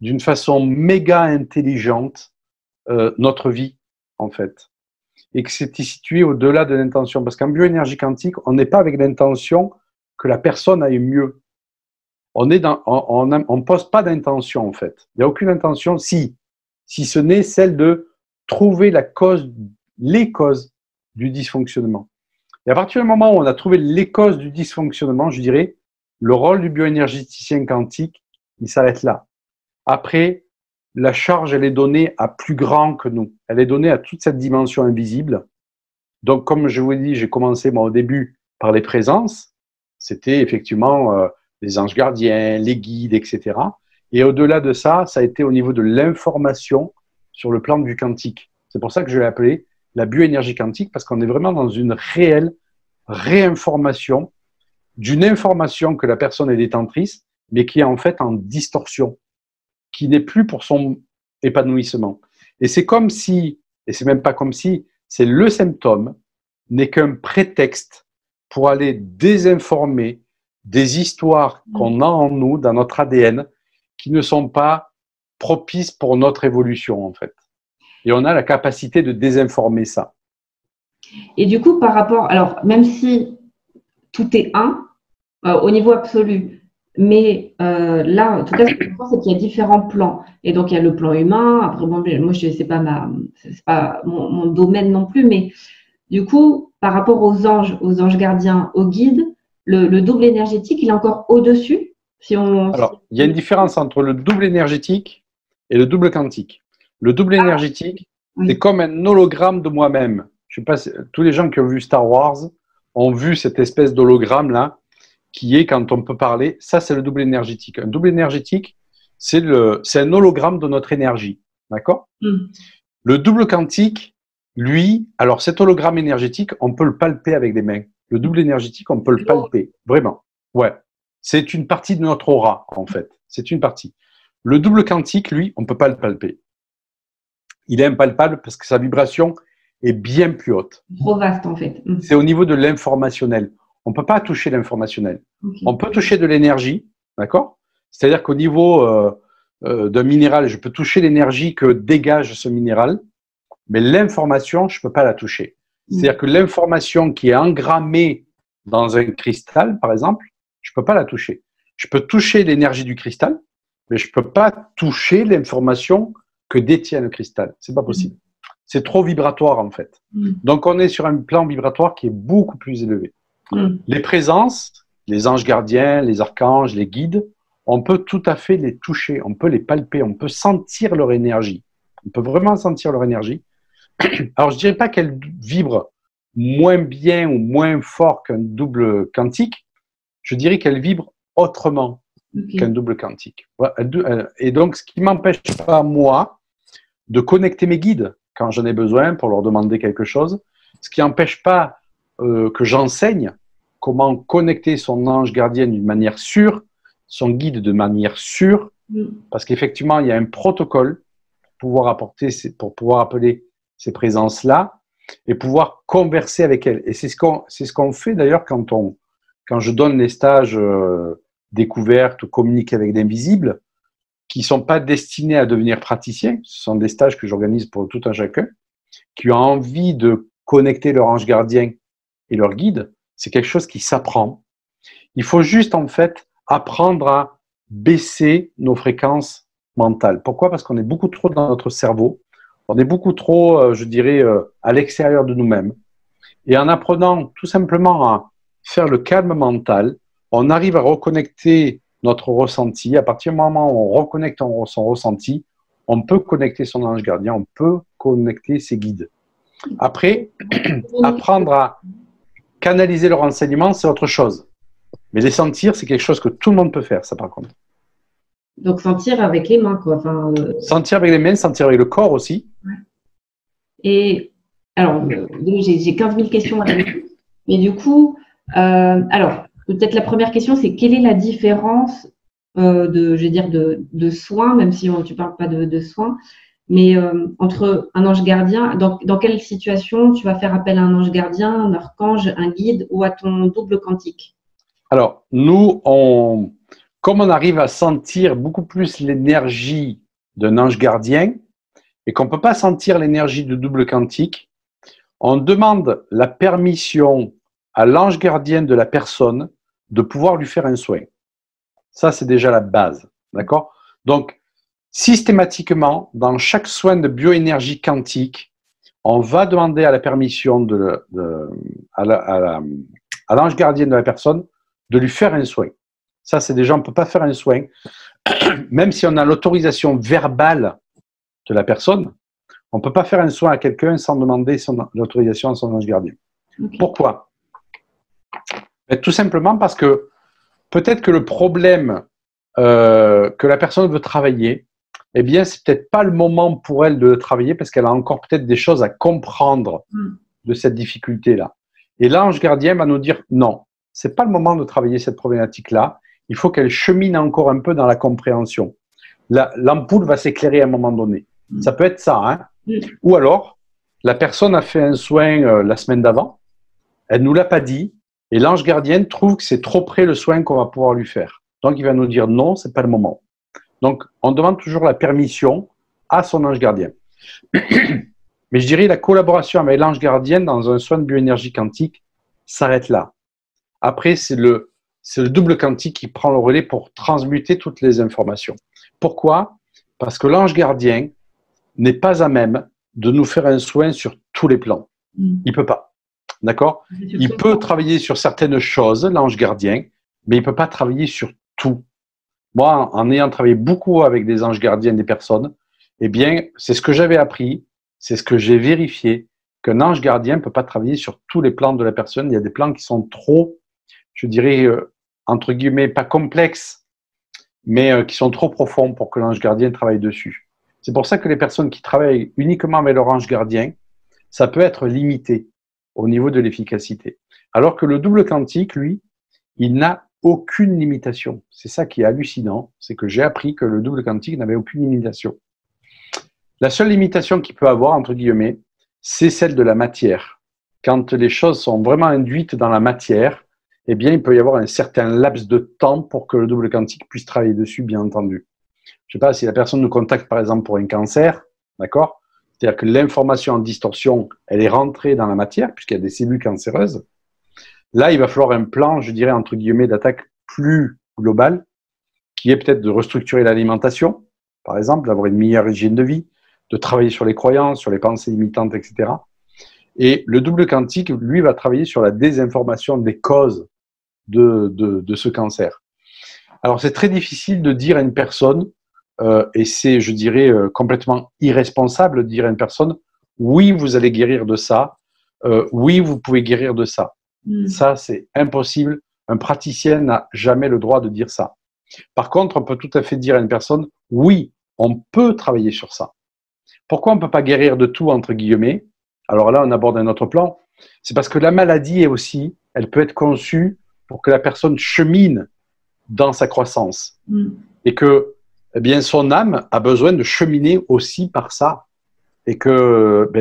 d'une façon méga intelligente notre vie, en fait. Et que c'était situé au-delà de l'intention. Parce qu'en bioénergie quantique, on n'est pas avec l'intention que la personne aille mieux. On pose pas d'intention, en fait. Il n'y a aucune intention, si ce n'est celle de trouver les causes du dysfonctionnement. Et à partir du moment où on a trouvé les causes du dysfonctionnement, je dirais, le rôle du bioénergéticien quantique, il s'arrête là. Après, la charge, elle est donnée à plus grand que nous. Elle est donnée à toute cette dimension invisible. Donc, comme je vous l'ai dit, j'ai commencé moi au début par les présences. C'était effectivement les anges gardiens, les guides, etc. Et au-delà de ça, ça a été au niveau de l'information sur le plan du quantique. C'est pour ça que je l'ai appelé la bioénergie quantique, parce qu'on est vraiment dans une réelle réinformation d'une information que la personne est détentrice, mais qui est en fait en distorsion, qui n'est plus pour son épanouissement. Et c'est comme si, et c'est même pas comme si, c'est le symptôme, n'est qu'un prétexte pour aller désinformer des histoires qu'on a en nous, dans notre ADN, qui ne sont pas propices pour notre évolution, en fait. Et on a la capacité de désinformer ça. Et du coup, par rapport, alors, même si tout est un, au niveau absolu, mais là, en tout cas, ce que je pense, c'est qu'il y a différents plans. Et donc, il y a le plan humain. Après, bon, moi, c'est pas mon domaine non plus, mais du coup, par rapport aux anges gardiens, aux guides, le double énergétique, il est encore au-dessus. Alors, il y a une différence entre le double énergétique et le double quantique. Le double énergétique, c'est comme un hologramme de moi-même. Je sais pas, tous les gens qui ont vu Star Wars ont vu cette espèce d'hologramme-là, qui est quand on peut parler. Ça, c'est le double énergétique. Un double énergétique, c'est un hologramme de notre énergie. D'accord ? Le double quantique, lui, alors cet hologramme énergétique, on peut le palper avec des mains. Le double énergétique, on peut le palper. Vraiment. Ouais. C'est une partie de notre aura, en fait. C'est une partie. Le double quantique, lui, on ne peut pas le palper. Il est impalpable parce que sa vibration est bien plus haute. Trop vaste, en fait. C'est au niveau de l'informationnel. On ne peut pas toucher l'informationnel. Okay. On peut toucher de l'énergie, d'accord? C'est-à-dire qu'au niveau d'un minéral, je peux toucher l'énergie que dégage ce minéral, mais l'information, je ne peux pas la toucher. C'est-à-dire que l'information qui est engrammée dans un cristal, par exemple, je ne peux pas la toucher. Je peux toucher l'énergie du cristal, mais je ne peux pas toucher l'information que détient le cristal. Ce n'est pas possible. C'est trop vibratoire, en fait. Donc, on est sur un plan vibratoire qui est beaucoup plus élevé. Les présences, les anges gardiens, les archanges, les guides, on peut tout à fait les toucher, on peut les palper, on peut sentir leur énergie. On peut vraiment sentir leur énergie. Alors, je ne dirais pas qu'elle vibre moins bien ou moins fort qu'un double quantique. Je dirais qu'elle vibre autrement qu'un double quantique. Et donc, ce qui ne m'empêche pas, moi, de connecter mes guides quand j'en ai besoin pour leur demander quelque chose, ce qui n'empêche pas que j'enseigne comment connecter son ange gardien d'une manière sûre, son guide de manière sûre, parce qu'effectivement, il y a un protocole pour pouvoir appeler ces présences-là et pouvoir converser avec elles. Et c'est ce qu'on fait d'ailleurs quand je donne les stages découvertes ou communiquer avec l'invisible, qui ne sont pas destinés à devenir praticiens, ce sont des stages que j'organise pour tout un chacun, qui ont envie de connecter leur ange gardien et leur guide. C'est quelque chose qui s'apprend. Il faut juste, en fait, apprendre à baisser nos fréquences mentales. Pourquoi ? Parce qu'on est beaucoup trop dans notre cerveau. On est beaucoup trop, je dirais, à l'extérieur de nous-mêmes. Et en apprenant tout simplement à faire le calme mental, on arrive à reconnecter notre ressenti. À partir du moment où on reconnecte son ressenti, on peut connecter son ange gardien, on peut connecter ses guides. Après, apprendre à canaliser le renseignement, c'est autre chose. Mais les sentir, c'est quelque chose que tout le monde peut faire, ça par contre. Donc sentir avec les mains, quoi. Enfin, sentir avec les mains, sentir avec le corps aussi. Ouais. Et alors, j'ai 15 000 questions à poser. Mais du coup, alors, peut-être la première question, c'est quelle est la différence de soins, même si tu ne parles pas de soins, mais entre un ange gardien, dans quelle situation tu vas faire appel à un ange gardien, un archange, un guide ou à ton double quantique? Alors, nous, comme on arrive à sentir beaucoup plus l'énergie d'un ange gardien et qu'on ne peut pas sentir l'énergie du double quantique, on demande la permission à l'ange gardien de la personne de pouvoir lui faire un soin. Ça, c'est déjà la base. D'accord? Donc, systématiquement, dans chaque soin de bioénergie quantique, on va demander à la permission à l'ange gardien de la personne de lui faire un soin. Ça, c'est déjà, on ne peut pas faire un soin, même si on a l'autorisation verbale de la personne, on ne peut pas faire un soin à quelqu'un sans demander l'autorisation à son ange gardien. Okay. Pourquoi? Tout simplement parce que peut-être que le problème que la personne veut travailler, eh bien, c'est peut-être pas le moment pour elle de le travailler parce qu'elle a encore peut-être des choses à comprendre de cette difficulté-là. Et l'ange gardien va nous dire non, c'est pas le moment de travailler cette problématique-là. Il faut qu'elle chemine encore un peu dans la compréhension. L'ampoule va s'éclairer à un moment donné. Ça peut être ça, hein. Ou alors, la personne a fait un soin la semaine d'avant, elle nous l'a pas dit, et l'ange gardien trouve que c'est trop près le soin qu'on va pouvoir lui faire. Donc, il va nous dire non, c'est pas le moment. Donc, on demande toujours la permission à son ange gardien. Mais je dirais la collaboration avec l'ange gardien dans un soin de bioénergie quantique s'arrête là. Après, c'est le double quantique qui prend le relais pour transmuter toutes les informations. Pourquoi? Parce que l'ange gardien n'est pas à même de nous faire un soin sur tous les plans. Il ne peut pas. D'accord? Il peut travailler sur certaines choses, l'ange gardien, mais il ne peut pas travailler sur tout. Moi, en ayant travaillé beaucoup avec des anges gardiens des personnes, eh bien, c'est ce que j'avais appris, c'est ce que j'ai vérifié, qu'un ange gardien ne peut pas travailler sur tous les plans de la personne. Il y a des plans qui sont trop, je dirais, entre guillemets, pas complexes, mais qui sont trop profonds pour que l'ange gardien travaille dessus. C'est pour ça que les personnes qui travaillent uniquement avec leur ange gardien, ça peut être limité au niveau de l'efficacité. Alors que le double quantique, lui, il n'a aucune limitation. C'est ça qui est hallucinant, c'est que j'ai appris que le double quantique n'avait aucune limitation. La seule limitation qu'il peut avoir, entre guillemets, c'est celle de la matière. Quand les choses sont vraiment induites dans la matière, eh bien, il peut y avoir un certain laps de temps pour que le double quantique puisse travailler dessus, bien entendu. Je ne sais pas, si la personne nous contacte, par exemple, pour un cancer, d'accord? C'est-à-dire que l'information en distorsion, elle est rentrée dans la matière, puisqu'il y a des cellules cancéreuses. Là, il va falloir un plan, je dirais, entre guillemets, d'attaque plus global, qui est peut-être de restructurer l'alimentation, par exemple, d'avoir une meilleure hygiène de vie, de travailler sur les croyances, sur les pensées limitantes, etc. Et le double quantique, lui, va travailler sur la désinformation des causes de ce cancer. Alors, c'est très difficile de dire à une personne, et c'est, je dirais, complètement irresponsable de dire à une personne, oui, vous allez guérir de ça, oui, vous pouvez guérir de ça. Ça, c'est impossible. Un praticien n'a jamais le droit de dire ça. Par contre, on peut tout à fait dire à une personne, oui, on peut travailler sur ça. Pourquoi on ne peut pas guérir de tout, entre guillemets? Alors là, on aborde un autre plan. C'est parce que la maladie est aussi, elle peut être conçue pour que la personne chemine dans sa croissance. Et que, eh bien, son âme a besoin de cheminer aussi par ça. Et que,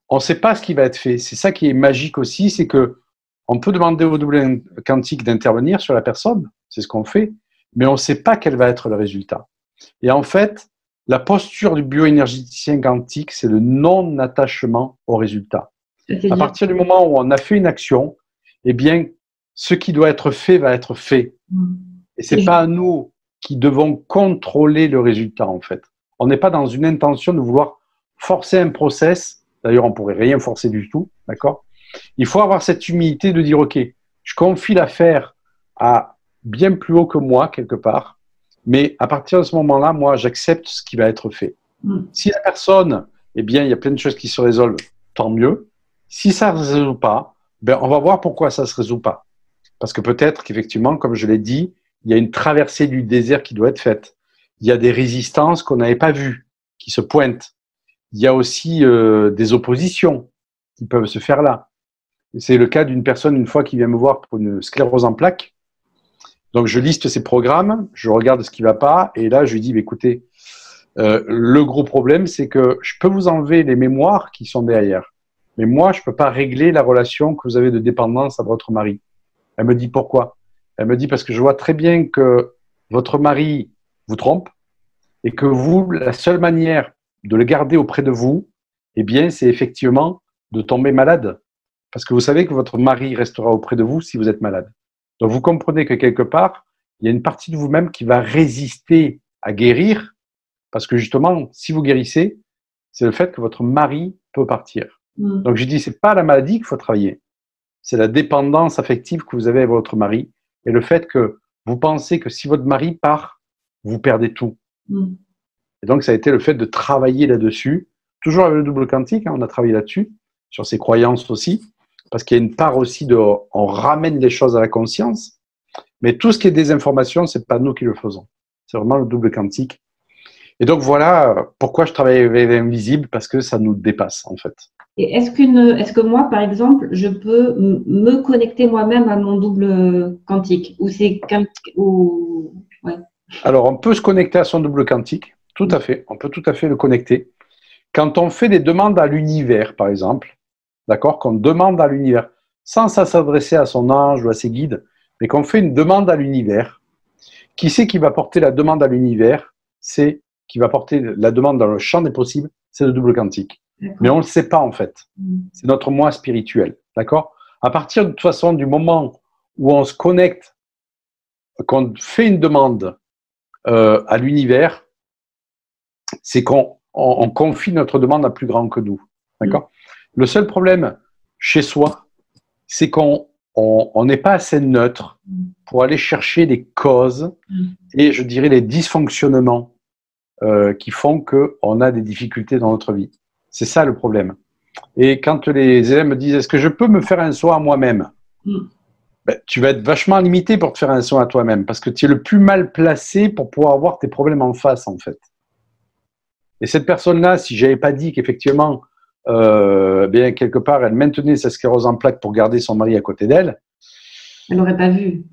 on ne sait pas ce qui va être fait. C'est ça qui est magique aussi, c'est que on peut demander au double quantique d'intervenir sur la personne, c'est ce qu'on fait, mais on ne sait pas quel va être le résultat. Et en fait, la posture du bioénergéticien quantique, c'est le non-attachement au résultat. À partir du moment où on a fait une action, eh bien, ce qui doit être fait va être fait. Et ce n'est pas à nous qui devons contrôler le résultat, en fait. On n'est pas dans une intention de vouloir forcer un process. D'ailleurs, on ne pourrait rien forcer du tout, d'accord? Il faut avoir cette humilité de dire, OK, je confie l'affaire à bien plus haut que moi, quelque part. Mais à partir de ce moment-là, moi, j'accepte ce qui va être fait. Si la personne, eh bien, il y a plein de choses qui se résolvent, tant mieux. Si ça ne se résout pas, ben, on va voir pourquoi ça ne se résout pas. Parce que peut-être qu'effectivement, comme je l'ai dit, il y a une traversée du désert qui doit être faite. Il y a des résistances qu'on n'avait pas vues, qui se pointent. Il y a aussi des oppositions qui peuvent se faire là. C'est le cas d'une personne, une fois, qui vient me voir pour une sclérose en plaques. Donc, je liste ses programmes, je regarde ce qui ne va pas, et là, je lui dis, écoutez, le gros problème, c'est que je peux vous enlever les mémoires qui sont derrière. Mais moi, je ne peux pas régler la relation que vous avez de dépendance à votre mari. Elle me dit pourquoi? Elle me dit parce que je vois très bien que votre mari vous trompe et que vous, la seule manière de le garder auprès de vous, eh bien, c'est effectivement de tomber malade. Parce que vous savez que votre mari restera auprès de vous si vous êtes malade. Donc, vous comprenez que quelque part, il y a une partie de vous-même qui va résister à guérir parce que justement, si vous guérissez, c'est le fait que votre mari peut partir. Donc, je dis, c'est pas la maladie qu'il faut travailler. C'est la dépendance affective que vous avez avec votre mari et le fait que vous pensez que si votre mari part, vous perdez tout. Et donc, ça a été le fait de travailler là-dessus, toujours avec le double quantique, hein, on a travaillé là-dessus, sur ses croyances aussi, parce qu'il y a une part aussi de, on ramène les choses à la conscience, mais tout ce qui est désinformation, c'est pas nous qui le faisons. C'est vraiment le double quantique. Et donc, voilà pourquoi je travaille avec l'invisible, parce que ça nous dépasse, en fait. Et est-ce que moi, par exemple, je peux me connecter moi-même à mon double quantique ou c'est ouais. Alors, on peut se connecter à son double quantique, tout à fait. On peut tout à fait le connecter. Quand on fait des demandes à l'univers, par exemple, d'accord, qu'on demande à l'univers, sans s'adresser à son ange ou à ses guides, mais qu'on fait une demande à l'univers, qui c'est qui va porter la demande à l'univers? C'est qui va porter la demande dans le champ des possibles, c'est le double quantique. Mais on ne le sait pas en fait. C'est notre moi spirituel. D'accord? À partir de toute façon du moment où on se connecte, qu'on fait une demande à l'univers, c'est qu'on confie notre demande à plus grand que nous. D'accord? Le seul problème chez soi, c'est qu'on n'est pas assez neutre pour aller chercher les causes et je dirais les dysfonctionnements qui font qu'on a des difficultés dans notre vie. C'est ça le problème. Et quand les élèves me disent « Est-ce que je peux me faire un soin à moi-même » ben, tu vas être vachement limité pour te faire un soin à toi-même parce que tu es le plus mal placé pour pouvoir voir tes problèmes en face, en fait. Et cette personne-là, si je n'avais pas dit qu'effectivement, bien quelque part, elle maintenait sa sclérose en plaques pour garder son mari à côté d'elle, elle n'aurait pas vu.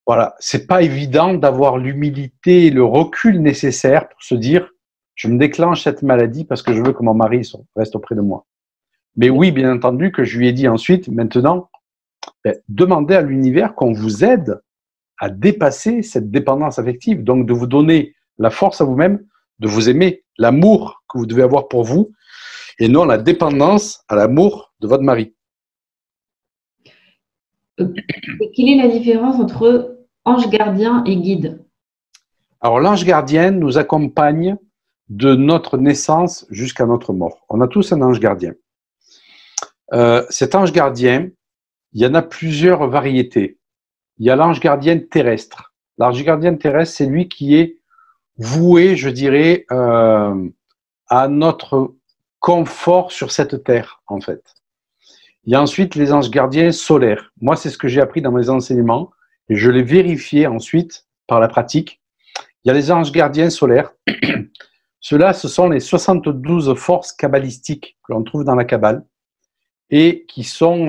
Voilà, c'est pas évident d'avoir l'humilité et le recul nécessaire pour se dire je me déclenche cette maladie parce que je veux que mon mari reste auprès de moi. Mais oui, bien entendu, que je lui ai dit ensuite, maintenant, demandez à l'univers qu'on vous aide à dépasser cette dépendance affective, donc de vous donner la force à vous-même, de vous aimer, l'amour que vous devez avoir pour vous, et non la dépendance à l'amour de votre mari. Quelle est la différence entre ange gardien et guide? Alors, l'ange gardien nous accompagne de notre naissance jusqu'à notre mort. On a tous un ange gardien. Cet ange gardien, il y en a plusieurs variétés. Il y a l'ange gardien terrestre. L'ange gardien terrestre, c'est lui qui est voué, je dirais, à notre confort sur cette terre, en fait. Il y a ensuite les anges gardiens solaires. Moi, c'est ce que j'ai appris dans mes enseignements et je l'ai vérifié ensuite par la pratique. Il y a les anges gardiens solaires. Ceux-là, ce sont les 72 forces kabbalistiques que l'on trouve dans la Kabbale et qui sont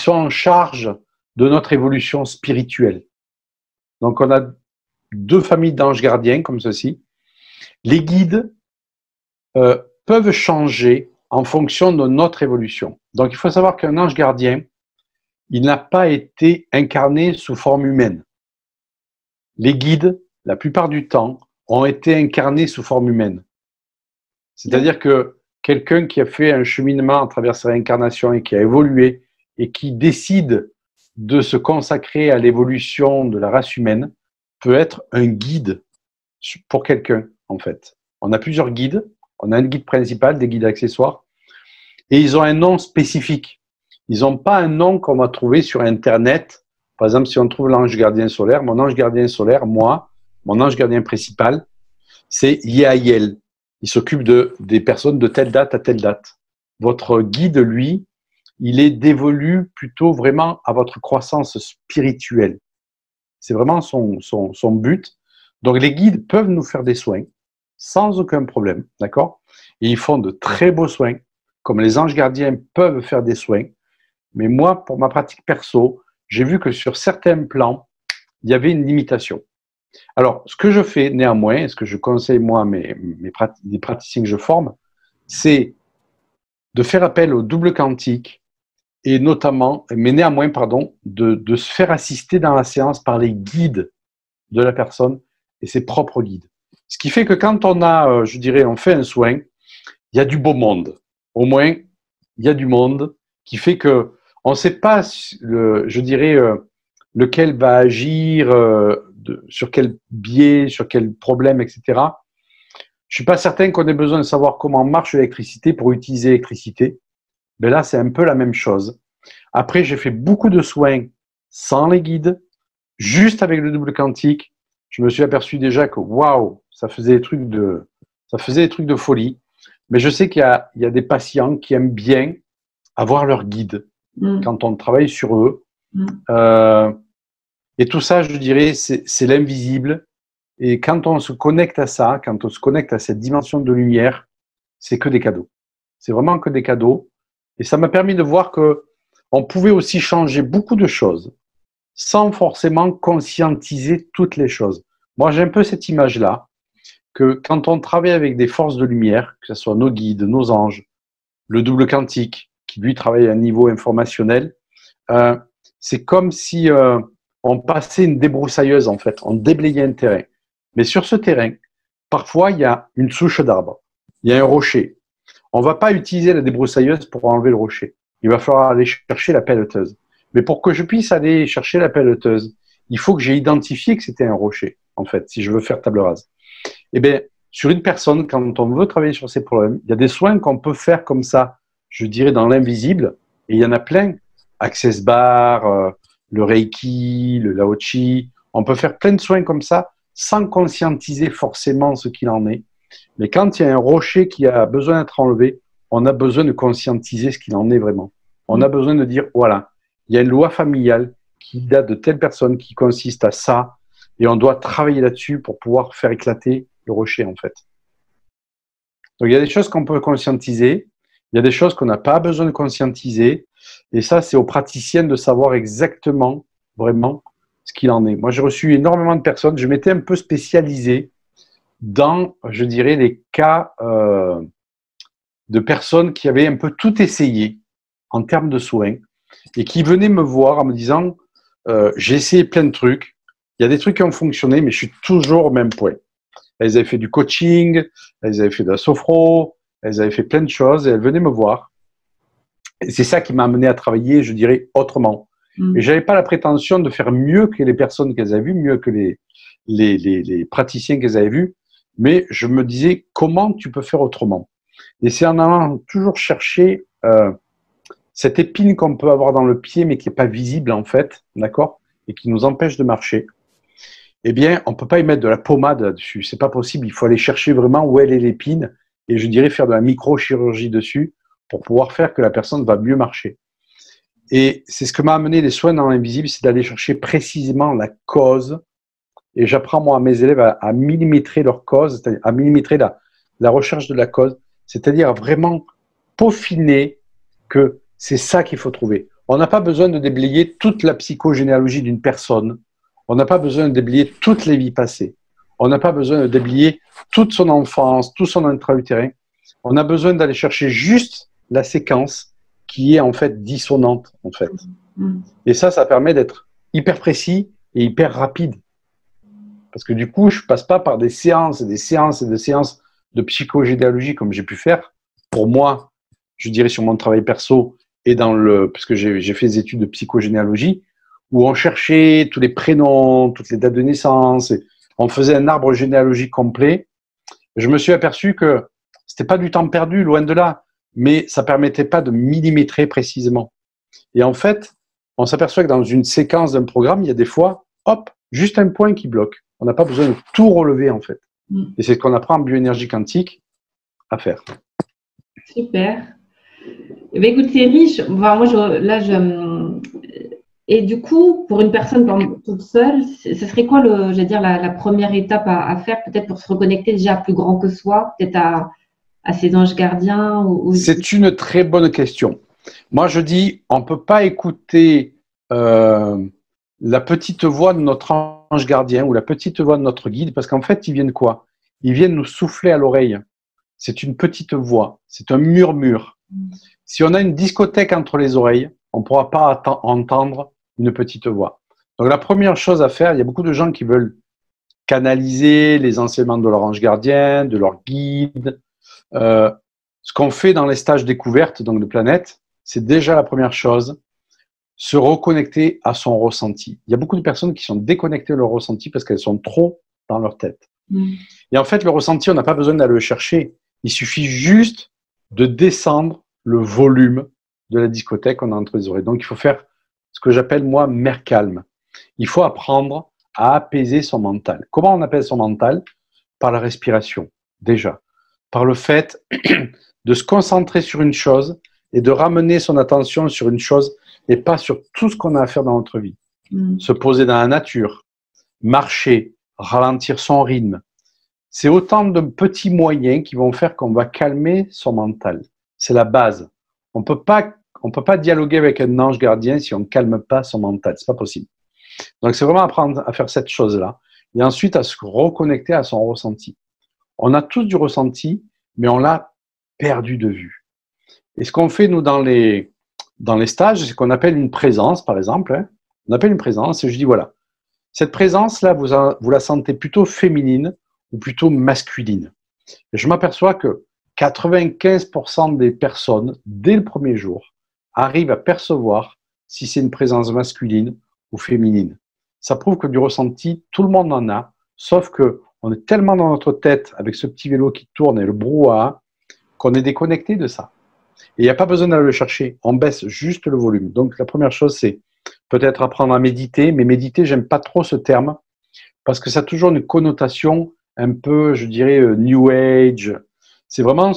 en charge de notre évolution spirituelle. Donc, on a deux familles d'anges gardiens comme ceci. Les guides peuvent changer en fonction de notre évolution. Donc, il faut savoir qu'un ange gardien, il n'a pas été incarné sous forme humaine. Les guides, la plupart du temps, ont été incarnés sous forme humaine. C'est-à-dire que quelqu'un qui a fait un cheminement à travers sa réincarnation et qui a évolué et qui décide de se consacrer à l'évolution de la race humaine peut être un guide pour quelqu'un, en fait. On a plusieurs guides. On a un guide principal, des guides accessoires, et ils ont un nom spécifique. Ils n'ont pas un nom qu'on va trouver sur Internet Par exemple, si on trouve l'ange gardien solaire, mon ange gardien solaire, moi, mon ange gardien principal, c'est Yael. Il s'occupe des personnes de telle date à telle date. Votre guide, lui, il est dévolu plutôt vraiment à votre croissance spirituelle. C'est vraiment son but. Donc, les guides peuvent nous faire des soins sans aucun problème, d'accord? Et ils font de très beaux soins, comme les anges gardiens peuvent faire des soins. Mais moi, pour ma pratique perso, j'ai vu que sur certains plans, il y avait une limitation. Alors, ce que je fais néanmoins, ce que je conseille moi les praticiens que je forme, c'est de faire appel au double quantique et notamment, mais néanmoins, pardon, de se faire assister dans la séance par les guides de la personne et ses propres guides. Ce qui fait que quand on a, je dirais, on fait un soin, il y a du beau monde. Au moins, il y a du monde qui fait que on ne sait pas, je dirais, lequel va agir, sur quel biais, sur quel problème, etc. Je ne suis pas certain qu'on ait besoin de savoir comment marche l'électricité pour utiliser l'électricité. Mais là, c'est un peu la même chose. Après, j'ai fait beaucoup de soins sans les guides, juste avec le double quantique. Je me suis aperçu déjà que, waouh, ça faisait des trucs de folie. Mais je sais qu'il y a des patients qui aiment bien avoir leur guide quand on travaille sur eux. Et tout ça, je dirais, c'est l'invisible. Et quand on se connecte à ça, quand on se connecte à cette dimension de lumière, c'est que des cadeaux. C'est vraiment que des cadeaux. Et ça m'a permis de voir que on pouvait aussi changer beaucoup de choses sans forcément conscientiser toutes les choses. Moi, j'ai un peu cette image-là, que quand on travaille avec des forces de lumière, que ce soit nos guides, nos anges, le double quantique, qui lui travaille à un niveau informationnel, c'est comme si on passait une débroussailleuse, en fait, on déblayait un terrain. Mais sur ce terrain, parfois, il y a une souche d'arbre, il y a un rocher. On ne va pas utiliser la débroussailleuse pour enlever le rocher. Il va falloir aller chercher la pelleteuse. Mais pour que je puisse aller chercher la pelleteuse, il faut que j'ai identifié que c'était un rocher, en fait, si je veux faire table rase. Eh bien, sur une personne, quand on veut travailler sur ces problèmes, il y a des soins qu'on peut faire comme ça, je dirais dans l'invisible, et il y en a plein. Access Bar, le Reiki, le Lao Chi, on peut faire plein de soins comme ça, sans conscientiser forcément ce qu'il en est. Mais quand il y a un rocher qui a besoin d'être enlevé, on a besoin de conscientiser ce qu'il en est vraiment. On a besoin de dire, voilà, il y a une loi familiale qui date de telle personne qui consiste à ça, et on doit travailler là-dessus pour pouvoir faire éclater le rocher, en fait. Donc, il y a des choses qu'on peut conscientiser, il y a des choses qu'on n'a pas besoin de conscientiser, et ça, c'est aux praticiens de savoir exactement, vraiment, ce qu'il en est. Moi, j'ai reçu énormément de personnes, je m'étais un peu spécialisé dans, je dirais, les cas de personnes qui avaient un peu tout essayé en termes de soins, et qui venaient me voir en me disant, j'ai essayé plein de trucs, il y a des trucs qui ont fonctionné, mais je suis toujours au même point. Elles avaient fait du coaching, elles avaient fait de la sophro, elles avaient fait plein de choses et elles venaient me voir. Et c'est ça qui m'a amené à travailler, je dirais, autrement. Et je n'avais pas la prétention de faire mieux que les personnes qu'elles avaient vues, mieux que les praticiens qu'elles avaient vus, mais je me disais, comment tu peux faire autrement? Et c'est en allant toujours chercher cette épine qu'on peut avoir dans le pied, mais qui n'est pas visible en fait, d'accord? Et qui nous empêche de marcher. Eh bien, on ne peut pas y mettre de la pommade là-dessus. C'est pas possible. Il faut aller chercher vraiment où elle est l'épine et je dirais faire de la microchirurgie dessus pour pouvoir faire que la personne va mieux marcher. Et c'est ce que m'a amené les soins dans l'invisible, c'est d'aller chercher précisément la cause. Et j'apprends moi à mes élèves à millimétrer leur cause, c'est-à-dire à millimétrer la recherche de la cause, c'est-à-dire à vraiment peaufiner que c'est ça qu'il faut trouver. On n'a pas besoin de déblayer toute la psychogénéalogie d'une personne. On n'a pas besoin de déblayer toutes les vies passées. On n'a pas besoin de déblayer toute son enfance, tout son intra-utérin. On a besoin d'aller chercher juste la séquence qui est en fait dissonante, en fait. Et ça permet d'être hyper précis et hyper rapide. Parce que du coup, je ne passe pas par des séances et des séances et des séances de psychogénéalogie comme j'ai pu faire. Pour moi, je dirais sur mon travail perso et parce que j'ai fait des études de psychogénéalogie, où on cherchait tous les prénoms, toutes les dates de naissance, et on faisait un arbre généalogique complet. Je me suis aperçu que c'était pas du temps perdu, loin de là, mais ça permettait pas de millimétrer précisément. Et en fait, on s'aperçoit que dans une séquence d'un programme, il y a des fois, hop, juste un point qui bloque. On n'a pas besoin de tout relever, en fait. Et c'est ce qu'on apprend en bioénergie quantique à faire. Super. Eh bien, écoute, c'est riche. Enfin, et du coup, pour une personne toute seule, ce serait quoi, la première étape à faire, peut-être pour se reconnecter déjà à plus grand que soi, peut-être à ses anges gardiens C'est une très bonne question. Moi, je dis, on ne peut pas écouter la petite voix de notre ange gardien ou la petite voix de notre guide, parce qu'en fait, ils viennent quoi? Ils viennent nous souffler à l'oreille. C'est une petite voix, c'est un murmure. Si on a une discothèque entre les oreilles, on ne pourra pas entendre une petite voix. Donc la première chose à faire, il y a beaucoup de gens qui veulent canaliser les enseignements de leur ange gardien, de leur guide. Ce qu'on fait dans les stages découvertes, donc de planètes, c'est déjà la première chose, se reconnecter à son ressenti. Il y a beaucoup de personnes qui sont déconnectées de leur ressenti parce qu'elles sont trop dans leur tête. Et en fait, le ressenti, on n'a pas besoin d'aller le chercher. Il suffit juste de descendre le volume de la discothèque qu'on a entre les oreilles. Donc, il faut faire ce que j'appelle, moi, mer calme. Il faut apprendre à apaiser son mental. Comment on apaise son mental? Par la respiration, déjà. Par le fait de se concentrer sur une chose et de ramener son attention sur une chose et pas sur tout ce qu'on a à faire dans notre vie. Se poser dans la nature, marcher, ralentir son rythme. C'est autant de petits moyens qui vont faire qu'on va calmer son mental. C'est la base. On peut pas dialoguer avec un ange gardien si on ne calme pas son mental. C'est pas possible. Donc, c'est vraiment apprendre à faire cette chose-là et ensuite à se reconnecter à son ressenti. On a tous du ressenti, mais on l'a perdu de vue. Et ce qu'on fait, nous, dans les stages, c'est qu'on appelle une présence, par exemple. Hein. On appelle une présence et je dis, voilà, cette présence-là, vous la sentez plutôt féminine ou plutôt masculine. Et je m'aperçois que 95% des personnes, dès le premier jour, arrivent à percevoir si c'est une présence masculine ou féminine. Ça prouve que du ressenti, tout le monde en a, sauf que on est tellement dans notre tête avec ce petit vélo qui tourne et le brouhaha qu'on est déconnecté de ça. Et il n'y a pas besoin d'aller le chercher, on baisse juste le volume. Donc la première chose, c'est peut-être apprendre à méditer, mais méditer, j'aime pas trop ce terme, parce que ça a toujours une connotation un peu, je dirais, New Age. C'est vraiment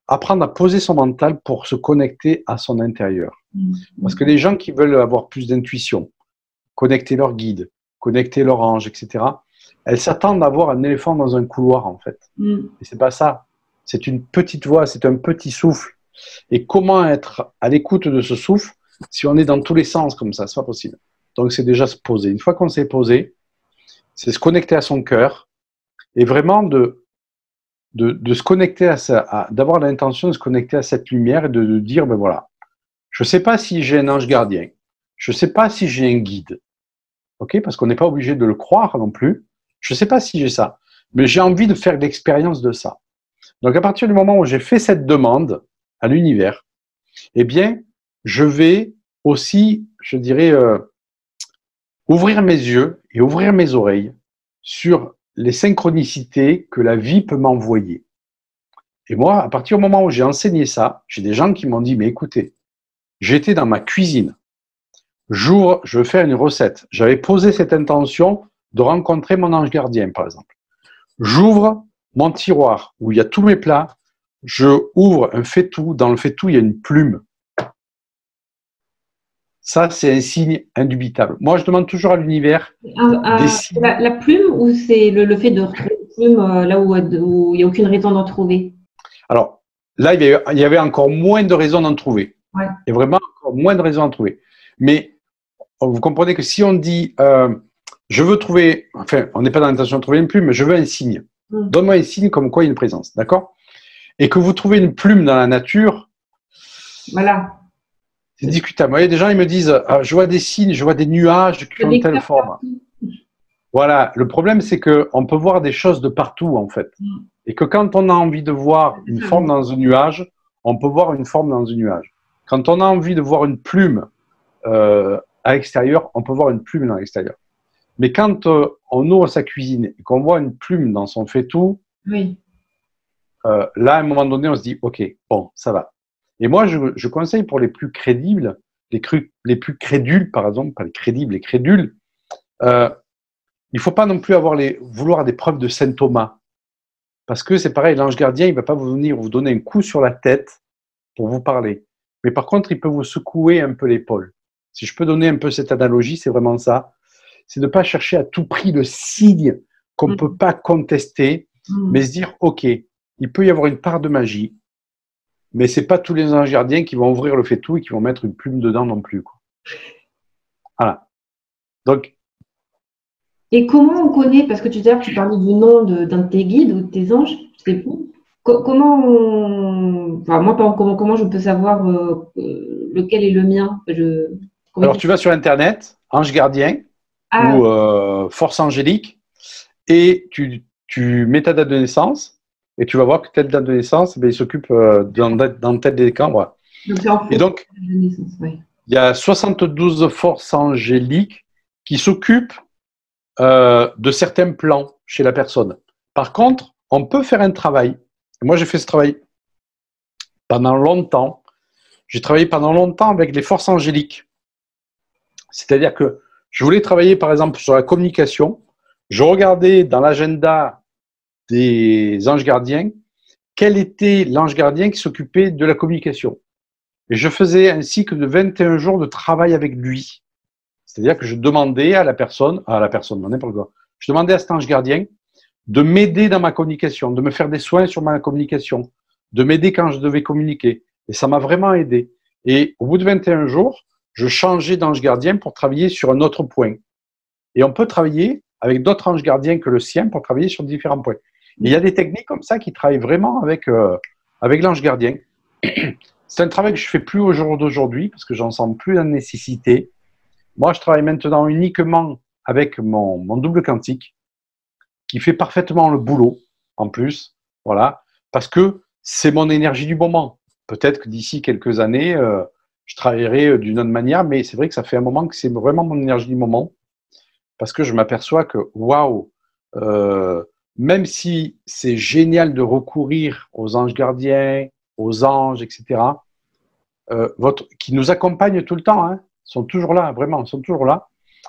apprendre à poser son mental pour se connecter à son intérieur. Parce que les gens qui veulent avoir plus d'intuition, connecter leur guide, connecter leur ange, etc., elles s'attendent à voir un éléphant dans un couloir, en fait. Et c'est pas ça. C'est une petite voix, c'est un petit souffle. Et comment être à l'écoute de ce souffle si on est dans tous les sens comme ça? C'est pas possible. Donc, c'est déjà se poser. Une fois qu'on s'est posé, c'est se connecter à son cœur et vraiment de se connecter d'avoir l'intention de se connecter à cette lumière et de dire, ben voilà, je ne sais pas si j'ai un ange gardien, je ne sais pas si j'ai un guide, ok, parce qu'on n'est pas obligé de le croire non plus, je ne sais pas si j'ai ça, mais j'ai envie de faire l'expérience de ça. Donc à partir du moment où j'ai fait cette demande à l'univers, eh bien, je vais aussi, je dirais, ouvrir mes yeux et ouvrir mes oreilles sur les synchronicités que la vie peut m'envoyer. Et moi, à partir du moment où j'ai enseigné ça, j'ai des gens qui m'ont dit, mais écoutez, j'étais dans ma cuisine, j'ouvre, je veux faire une recette. J'avais posé cette intention de rencontrer mon ange gardien, par exemple. J'ouvre mon tiroir où il y a tous mes plats, je ouvre un faitout, dans le faitout, il y a une plume. Ça, c'est un signe indubitable. Moi, je demande toujours à l'univers des signes. La plume ou c'est le fait de retrouver une plume là où il n'y a aucune raison d'en trouver? Alors, là, il y avait encore moins de raisons d'en trouver. Ouais. Il y a vraiment encore moins de raisons d'en trouver. Mais vous comprenez que si on dit je veux trouver, enfin, on n'est pas dans l'intention de trouver une plume, mais je veux un signe. Donne-moi un signe comme quoi il y a une présence, d'accord? Et que vous trouvez une plume dans la nature, voilà. C'est discutable. Il y a des gens, ils me disent je vois des signes, je vois des nuages qui ont telle forme. Voilà. Le problème, c'est qu'on peut voir des choses de partout, en fait. Et que quand on a envie de voir une forme dans un nuage, on peut voir une forme dans un nuage. Quand on a envie de voir une plume à l'extérieur, on peut voir une plume dans l'extérieur. Mais quand on ouvre sa cuisine et qu'on voit une plume dans son faitout, oui. Là, à un moment donné, on se dit ok, bon, ça va. Et moi, je conseille pour les plus crédibles les plus crédules, par exemple, pas les crédibles, les crédules, il ne faut pas non plus vouloir des preuves de Saint Thomas. Parce que c'est pareil, l'ange gardien, il ne va pas venir vous donner un coup sur la tête pour vous parler. Mais par contre, il peut vous secouer un peu l'épaule. Si je peux donner un peu cette analogie, c'est vraiment ça. C'est de ne pas chercher à tout prix le signe qu'on ne peut pas contester, mais se dire, OK, il peut y avoir une part de magie, mais ce n'est pas tous les anges gardiens qui vont ouvrir le faitout et qui vont mettre une plume dedans non plus, quoi. Voilà. Donc, et comment on connaît, parce que tu parlais du nom d'un de tes guides ou de tes anges, je sais plus. Comment moi, par exemple, comment je peux savoir lequel est le mien? Alors, tu vas sur Internet, ange gardien ou force angélique, et tu mets ta date de naissance, et tu vas voir que telle date de naissance, il s'occupe dans tel décan. Voilà. Et donc, il y a 72 forces angéliques qui s'occupent de certains plans chez la personne. Par contre, on peut faire un travail. Moi, j'ai fait ce travail pendant longtemps. J'ai travaillé pendant longtemps avec les forces angéliques. C'est-à-dire que je voulais travailler, par exemple, sur la communication. Je regardais dans l'agenda des anges gardiens quel était l'ange gardien qui s'occupait de la communication. Et je faisais un cycle de 21 jours de travail avec lui. C'est-à-dire que je demandais à la personne, n'importe quoi, je demandais à cet ange gardien de m'aider dans ma communication, de me faire des soins sur ma communication, de m'aider quand je devais communiquer. Et ça m'a vraiment aidé. Et au bout de 21 jours, je changeais d'ange gardien pour travailler sur un autre point. Et on peut travailler avec d'autres anges gardiens que le sien pour travailler sur différents points. Et il y a des techniques comme ça qui travaillent vraiment avec l'ange gardien. C'est un travail que je ne fais plus au jour d'aujourd'hui parce que j'en sens plus la nécessité. Moi, je travaille maintenant uniquement avec mon double quantique qui fait parfaitement le boulot en plus. Voilà. Parce que c'est mon énergie du moment. Peut-être que d'ici quelques années, je travaillerai d'une autre manière, mais c'est vrai que ça fait un moment que c'est vraiment mon énergie du moment. Parce que je m'aperçois que, waouh, même si c'est génial de recourir aux anges gardiens, aux anges, etc., qui nous accompagnent tout le temps, hein, sont toujours là, vraiment, sont toujours là,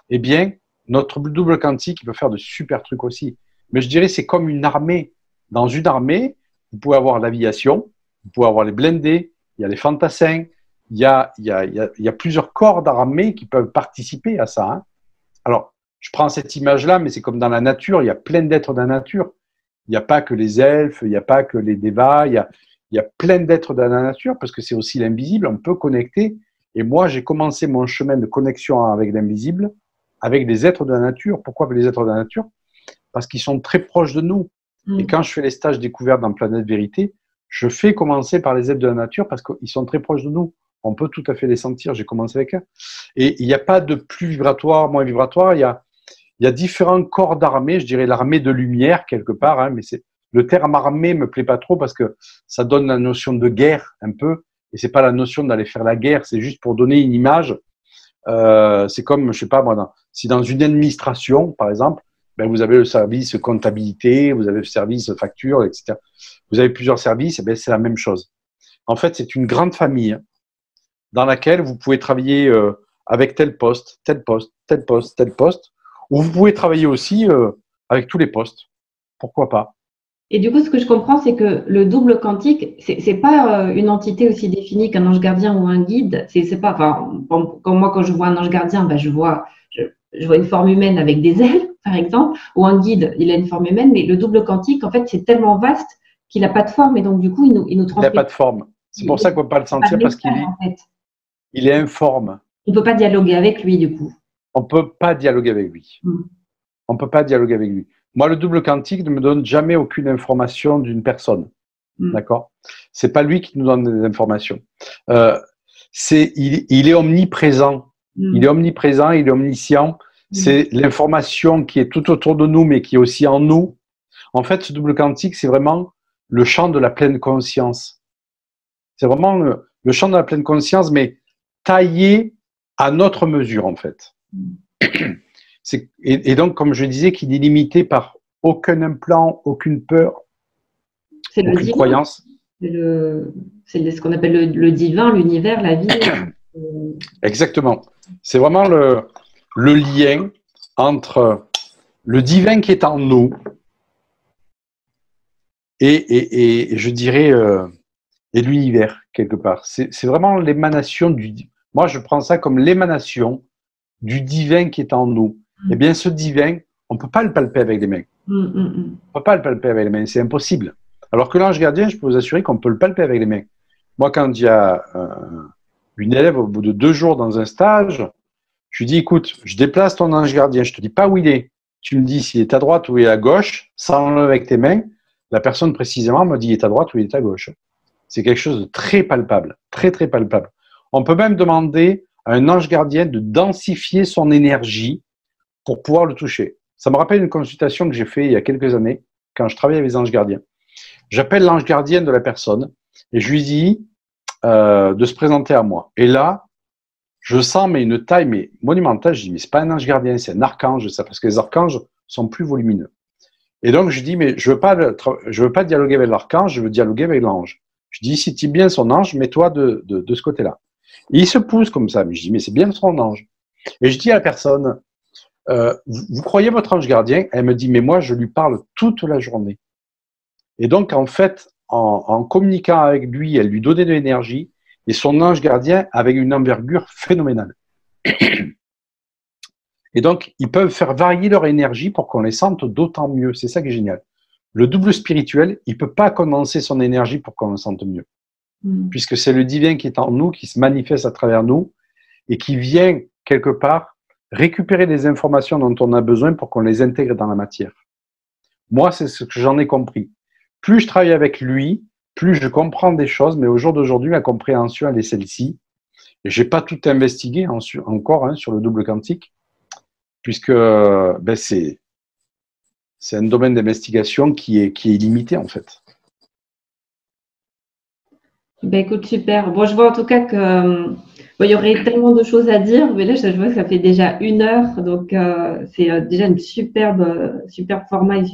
eh bien, notre double quantique, il peut faire de super trucs aussi. Mais je dirais, c'est comme une armée. Dans une armée, vous pouvez avoir l'aviation, vous pouvez avoir les blindés, il y a les fantassins, il y a plusieurs corps d'armée qui peuvent participer à ça. Hein. Alors, je prends cette image-là, mais c'est comme dans la nature, il y a plein d'êtres dans la nature. Il n'y a pas que les elfes, il n'y a pas que les dévas, il y a plein d'êtres dans la nature, parce que c'est aussi l'invisible, on peut connecter. Et moi, j'ai commencé mon chemin de connexion avec l'invisible, avec les êtres de la nature. Pourquoi les êtres de la nature? Parce qu'ils sont très proches de nous. Et quand je fais les stages découvertes dans Planète Vérité, je fais commencer par les êtres de la nature parce qu'ils sont très proches de nous. On peut tout à fait les sentir. J'ai commencé avec eux. Et il n'y a pas de plus vibratoire, moins vibratoire. Il y a différents corps d'armée. Je dirais l'armée de lumière quelque part. Hein, mais le terme armée me plaît pas trop parce que ça donne la notion de guerre un peu. Et c'est pas la notion d'aller faire la guerre. C'est juste pour donner une image. C'est comme, je sais pas moi, si dans une administration, par exemple, ben vous avez le service comptabilité, vous avez le service facture, etc. Vous avez plusieurs services, et ben c'est la même chose. En fait, c'est une grande famille dans laquelle vous pouvez travailler avec tel poste, tel poste, tel poste, tel poste, ou vous pouvez travailler aussi avec tous les postes. Pourquoi pas? Et du coup, ce que je comprends, c'est que le double quantique, c'est pas une entité aussi définie qu'un ange gardien ou un guide. C'est pas, enfin, comme moi, quand je vois un ange gardien, ben, je vois une forme humaine avec des ailes, par exemple, ou un guide, il a une forme humaine, mais le double quantique, en fait, c'est tellement vaste qu'il n'a pas de forme, et donc du coup, il nous transmet. Il n'a pas de forme. C'est pour ça qu'on ne peut pas le sentir parce qu'il est, en fait. Il est informe. On ne peut pas dialoguer avec lui, du coup. On ne peut pas dialoguer avec lui. On ne peut pas dialoguer avec lui. Moi, le double quantique ne me donne jamais aucune information d'une personne. D'accord? C'est pas lui qui nous donne des informations. Il est omniprésent. Il est omniprésent, il est omniscient. C'est l'information qui est tout autour de nous, mais qui est aussi en nous. En fait, ce double quantique, c'est vraiment le champ de la pleine conscience. C'est vraiment le champ de la pleine conscience, mais taillé à notre mesure, en fait. Et donc, comme je disais, qu'il est limité par aucun implant, aucune peur, aucune croyance. C'est ce qu'on appelle le divin, l'univers, la vie. Exactement. C'est vraiment le lien entre le divin qui est en nous et je dirais, et l'univers, quelque part. C'est vraiment l'émanation Moi, je prends ça comme l'émanation du divin qui est en nous. Eh bien, ce divin, on ne peut pas le palper avec les mains. On ne peut pas le palper avec les mains, c'est impossible. Alors que l'ange gardien, je peux vous assurer qu'on peut le palper avec les mains. Moi, quand il y a une élève, au bout de 2 jours dans un stage, je lui dis, écoute, je déplace ton ange gardien, je ne te dis pas où il est. Tu me dis s'il est à droite ou il est à gauche, sans le avec tes mains. La personne précisément me dit, il est à droite ou il est à gauche. C'est quelque chose de très palpable, très, très palpable. On peut même demander à un ange gardien de densifier son énergie pour pouvoir le toucher. Ça me rappelle une consultation que j'ai faite il y a quelques années, quand je travaillais avec les anges gardiens. J'appelle l'ange gardien de la personne et je lui dis de se présenter à moi. Et là, je sens une taille monumentale. Je dis, mais c'est pas un ange gardien, c'est un archange, ça, parce que les archanges sont plus volumineux. Et donc, je dis, mais je veux pas dialoguer avec l'archange, je veux dialoguer avec l'ange. Je dis, si tu es bien son ange, mets-toi de ce côté-là. Et il se pousse comme ça. Mais je dis, mais c'est bien son ange. Et je dis à la personne, vous croyez votre ange gardien? Elle me dit, mais moi, je lui parle toute la journée. Et donc, en fait, en communiquant avec lui, elle lui donnait de l'énergie, et son ange gardien avec une envergure phénoménale. Et donc, ils peuvent faire varier leur énergie pour qu'on les sente d'autant mieux. C'est ça qui est génial. Le double spirituel, il ne peut pas condenser son énergie pour qu'on le sente mieux. Puisque c'est le divin qui est en nous, qui se manifeste à travers nous, et qui vient, quelque part, récupérer les informations dont on a besoin pour qu'on les intègre dans la matière. Moi, c'est ce que j'en ai compris. Plus je travaille avec lui, plus je comprends des choses, mais au jour d'aujourd'hui, la compréhension, elle est celle-ci. Et je n'ai pas tout investigué encore sur le double quantique, puisque c'est un domaine d'investigation qui est illimité, en fait. Ben écoute, super. Bon, je vois en tout cas que il y aurait tellement de choses à dire, mais là, je vois que ça fait déjà 1 heure, donc c'est déjà une superbe format et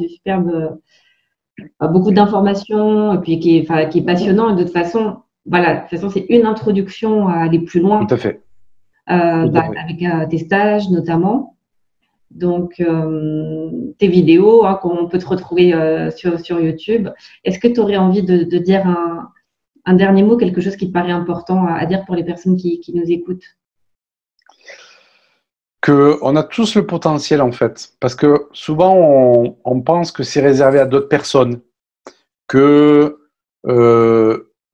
beaucoup d'informations, et puis qui est passionnant. Et de toute façon, voilà, c'est une introduction à aller plus loin. Tout à fait. Avec tes stages notamment. Donc, tes vidéos, qu'on peut te retrouver sur YouTube. Est-ce que tu aurais envie de dire un dernier mot, quelque chose qui te paraît important à dire pour les personnes qui nous écoutent? Qu'on a tous le potentiel, en fait. Parce que souvent, on pense que c'est réservé à d'autres personnes, que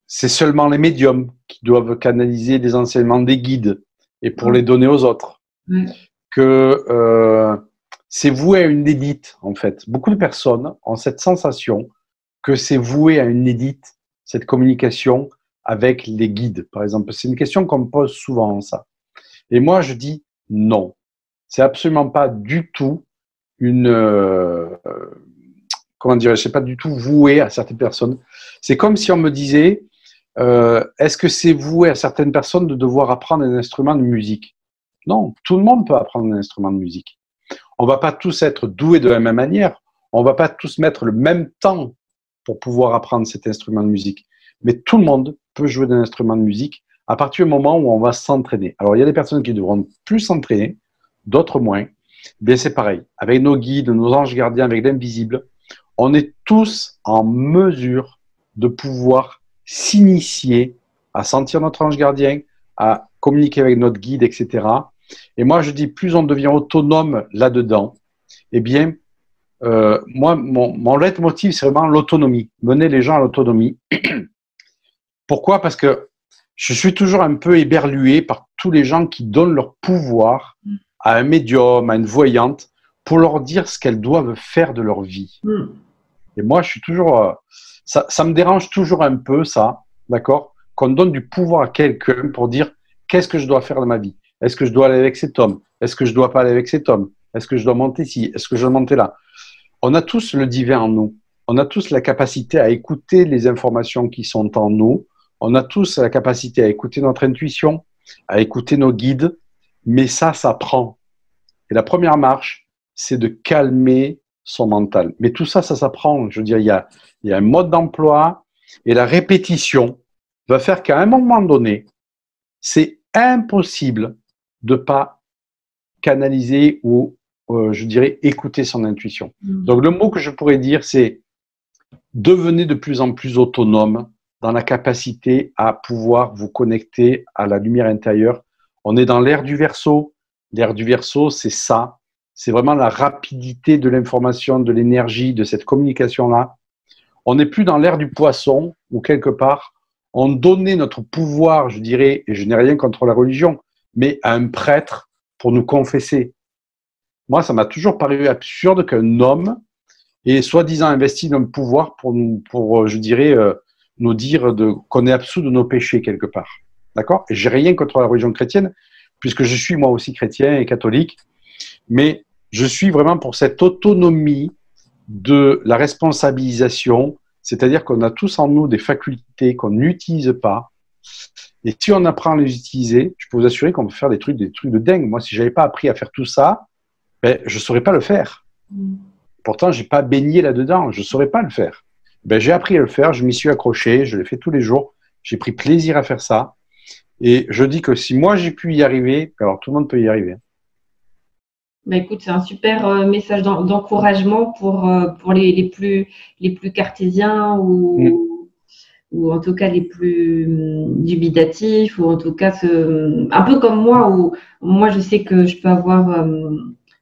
c'est seulement les médiums qui doivent canaliser les enseignements des guides et pour les donner aux autres. Que c'est voué à une élite, en fait. Beaucoup de personnes ont cette sensation que c'est voué à une élite, cette communication avec les guides, par exemple. C'est une question qu'on me pose souvent, ça. Et moi, je dis non. C'est absolument pas du tout comment dirais-je, c'est pas du tout voué à certaines personnes. C'est comme si on me disait, est-ce que c'est voué à certaines personnes de devoir apprendre un instrument de musique? Non, tout le monde peut apprendre un instrument de musique. On va pas tous être doués de la même manière. On va pas tous mettre le même temps pour pouvoir apprendre cet instrument de musique. Mais tout le monde peut jouer d'un instrument de musique à partir du moment où on va s'entraîner. Alors, il y a des personnes qui devront plus s'entraîner, d'autres moins. Bien, c'est pareil. Avec nos guides, nos anges gardiens, avec l'invisible, on est tous en mesure de pouvoir s'initier à sentir notre ange gardien, à communiquer avec notre guide, etc. Et moi, je dis, plus on devient autonome là-dedans, eh bien, moi, mon leitmotiv, c'est vraiment l'autonomie. Mener les gens à l'autonomie. Pourquoi? Parce que je suis toujours un peu éberlué par tous les gens qui donnent leur pouvoir à un médium, à une voyante, pour leur dire ce qu'elles doivent faire de leur vie. Et moi, je suis toujours... ça me dérange toujours un peu, ça, d'accord? Qu'on donne du pouvoir à quelqu'un pour dire qu'est-ce que je dois faire de ma vie? Est-ce que je dois aller avec cet homme? Est-ce que je dois pas aller avec cet homme? Est-ce que je dois monter ici? Est-ce que je dois monter là? On a tous le divin en nous. On a tous la capacité à écouter les informations qui sont en nous. On a tous la capacité à écouter notre intuition, à écouter nos guides. Mais ça s'apprend. Et la première marche, c'est de calmer son mental. Mais tout ça, ça s'apprend. Je veux dire, il y a un mode d'emploi et la répétition va faire qu'à un moment donné, c'est impossible de ne pas canaliser ou, je dirais, écouter son intuition. Donc, le mot que je pourrais dire, c'est devenez de plus en plus autonome dans la capacité à pouvoir vous connecter à la lumière intérieure. On est dans l'ère du Verseau. L'ère du Verseau, c'est ça. C'est vraiment la rapidité de l'information, de l'énergie, de cette communication-là. On n'est plus dans l'ère du Poisson, où quelque part, on donnait notre pouvoir, je dirais, et je n'ai rien contre la religion, mais à un prêtre pour nous confesser. Moi, ça m'a toujours paru absurde qu'un homme ait soi-disant investi dans le pouvoir pour je dirais, nous dire qu'on est absous de nos péchés quelque part. D'accord? Et j'ai rien contre la religion chrétienne, puisque je suis moi aussi chrétien et catholique, mais je suis vraiment pour cette autonomie de la responsabilisation, c'est-à-dire qu'on a tous en nous des facultés qu'on n'utilise pas, et si on apprend à les utiliser, je peux vous assurer qu'on peut faire des trucs de dingue. Moi, si je n'avais pas appris à faire tout ça, ben, je ne saurais pas le faire. Pourtant, je n'ai pas baigné là-dedans, je ne saurais pas le faire. Ben, j'ai appris à le faire, je m'y suis accroché, je le fais tous les jours, j'ai pris plaisir à faire ça, et je dis que si moi j'ai pu y arriver, alors tout le monde peut y arriver. Bah écoute, c'est un super message d'encouragement pour les plus cartésiens ou en tout cas les plus dubitatifs, ou en tout cas un peu comme moi, où moi je sais que je peux avoir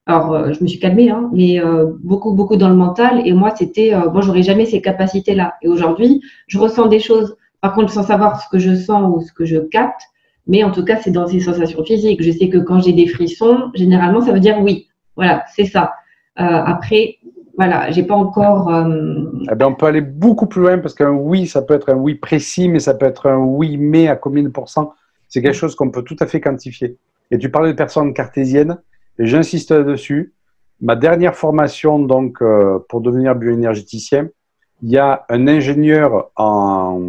je me suis calmée, hein, mais beaucoup dans le mental, et moi c'était bon, j'aurais jamais ces capacités-là, et aujourd'hui je ressens des choses, par contre sans savoir ce que je sens ou ce que je capte, mais en tout cas c'est dans ces sensations physiques. Je sais que quand j'ai des frissons, généralement ça veut dire oui, voilà, c'est ça. Après, voilà, j'ai pas encore. Eh bien, on peut aller beaucoup plus loin, parce qu'un oui, ça peut être un oui précis, mais ça peut être un oui, mais à combien de pourcents? C'est quelque chose qu'on peut tout à fait quantifier. Et tu parlais de personnes cartésiennes, et j'insiste là-dessus. Ma dernière formation, donc, pour devenir bioénergéticien, il y a un ingénieur en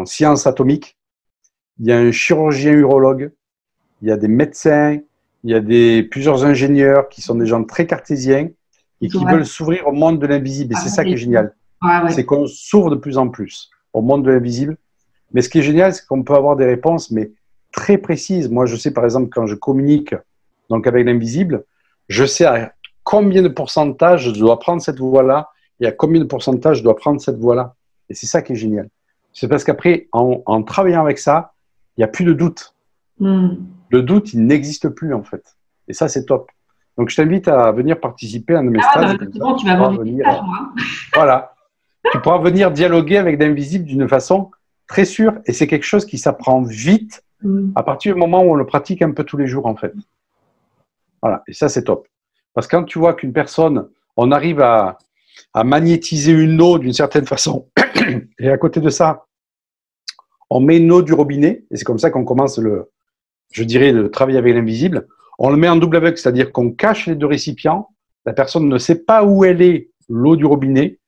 sciences atomiques, il y a un chirurgien urologue, il y a des médecins, il y a plusieurs ingénieurs qui sont des gens très cartésiens et qui veulent s'ouvrir au monde de l'invisible. Et c'est ça qui est génial. C'est qu'on s'ouvre de plus en plus au monde de l'invisible. Mais ce qui est génial, c'est qu'on peut avoir des réponses, mais très précises. Moi, je sais, par exemple, quand je communique donc avec l'invisible, je sais à combien de pourcentage je dois prendre cette voie-là et à combien de pourcentage je dois prendre cette voie-là. Et c'est ça qui est génial. C'est parce qu'après, en travaillant avec ça, il n'y a plus de doute. Le doute, il n'existe plus, en fait. Et ça, c'est top. Donc, je t'invite à venir participer à un de mes stages. Bon, tu vas venir. Voilà. Tu pourras venir dialoguer avec l'invisible d'une façon très sûre. Et c'est quelque chose qui s'apprend vite à partir du moment où on le pratique un peu tous les jours, en fait. Voilà. Et ça, c'est top. Parce que quand tu vois qu'une personne, on arrive à magnétiser une eau d'une certaine façon, et à côté de ça, on met une eau du robinet, et c'est comme ça qu'on commence le travail avec l'invisible. On le met en double aveugle, c'est-à-dire qu'on cache les deux récipients. La personne ne sait pas où elle est, l'eau du robinet.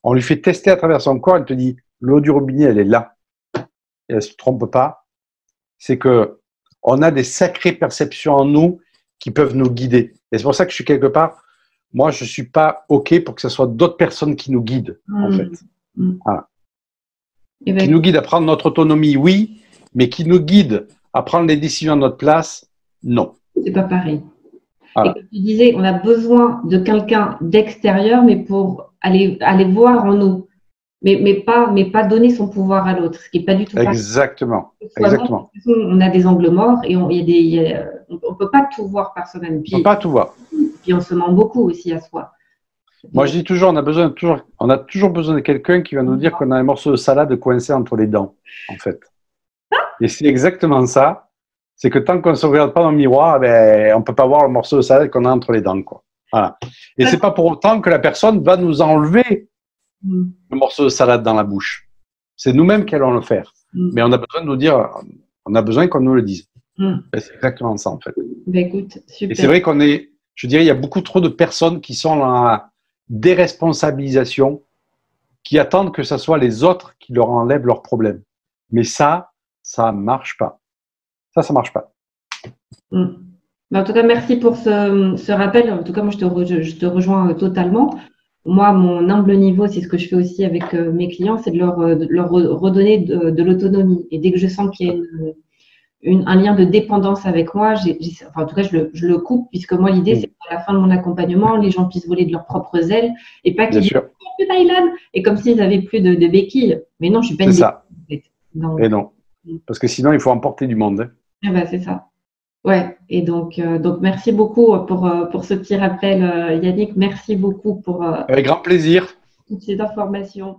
On lui fait tester à travers son corps. Elle te dit, l'eau du robinet, elle est là. Et elle ne se trompe pas. C'est qu'on a des sacrées perceptions en nous qui peuvent nous guider. Et c'est pour ça que je suis quelque part, moi, je ne suis pas OK pour que ce soit d'autres personnes qui nous guident, en fait. Voilà. Qui nous guident à prendre notre autonomie, oui, mais qui nous guident à prendre les décisions à notre place, non. C'est pas pareil. Voilà. Et comme tu disais, on a besoin de quelqu'un d'extérieur, mais pour aller voir en nous, mais pas donner son pouvoir à l'autre, ce qui n'est pas du tout pareil. Exactement. Exactement. On a des angles morts et on ne peut pas tout voir par soi-même. On ne peut pas tout voir. Puis on se ment beaucoup aussi à soi. Moi, je dis toujours, on a toujours besoin de quelqu'un qui va nous dire qu'on a un morceau de salade coincé entre les dents, en fait. Et c'est exactement ça. C'est que tant qu'on ne se regarde pas dans le miroir, ben, on ne peut pas voir le morceau de salade qu'on a entre les dents, quoi. Voilà. Et c'est pas pour autant que la personne va nous enlever le morceau de salade dans la bouche. C'est nous-mêmes qui allons le faire. Mais on a besoin de nous dire, on a besoin qu'on nous le dise. C'est exactement ça, en fait. Ben, écoute, super. Et c'est vrai je dirais, il y a beaucoup trop de personnes qui sont dans la déresponsabilisation, qui attendent que ce soit les autres qui leur enlèvent leurs problèmes. Mais ça marche pas. Ça marche pas. En tout cas, merci pour ce rappel. En tout cas, moi, je te rejoins totalement. moi, mon humble niveau, c'est ce que je fais aussi avec mes clients, c'est de leur redonner de l'autonomie. Et dès que je sens qu'il y a un lien de dépendance avec moi, enfin, en tout cas, je le coupe, puisque moi, l'idée, c'est qu'à la fin de mon accompagnement, les gens puissent voler de leurs propres ailes et pas qu'ils disent plus Thaïlande et comme s'ils n'avaient plus de béquilles. Mais non, je suis pas une béquille. C'est ça. Donc, et non. Parce que sinon, il faut emporter du monde. Hein. Ah bah, c'est ça. Ouais. Et donc merci beaucoup pour ce petit rappel, Yannick. Merci beaucoup pour avec grand plaisir. toutes ces informations.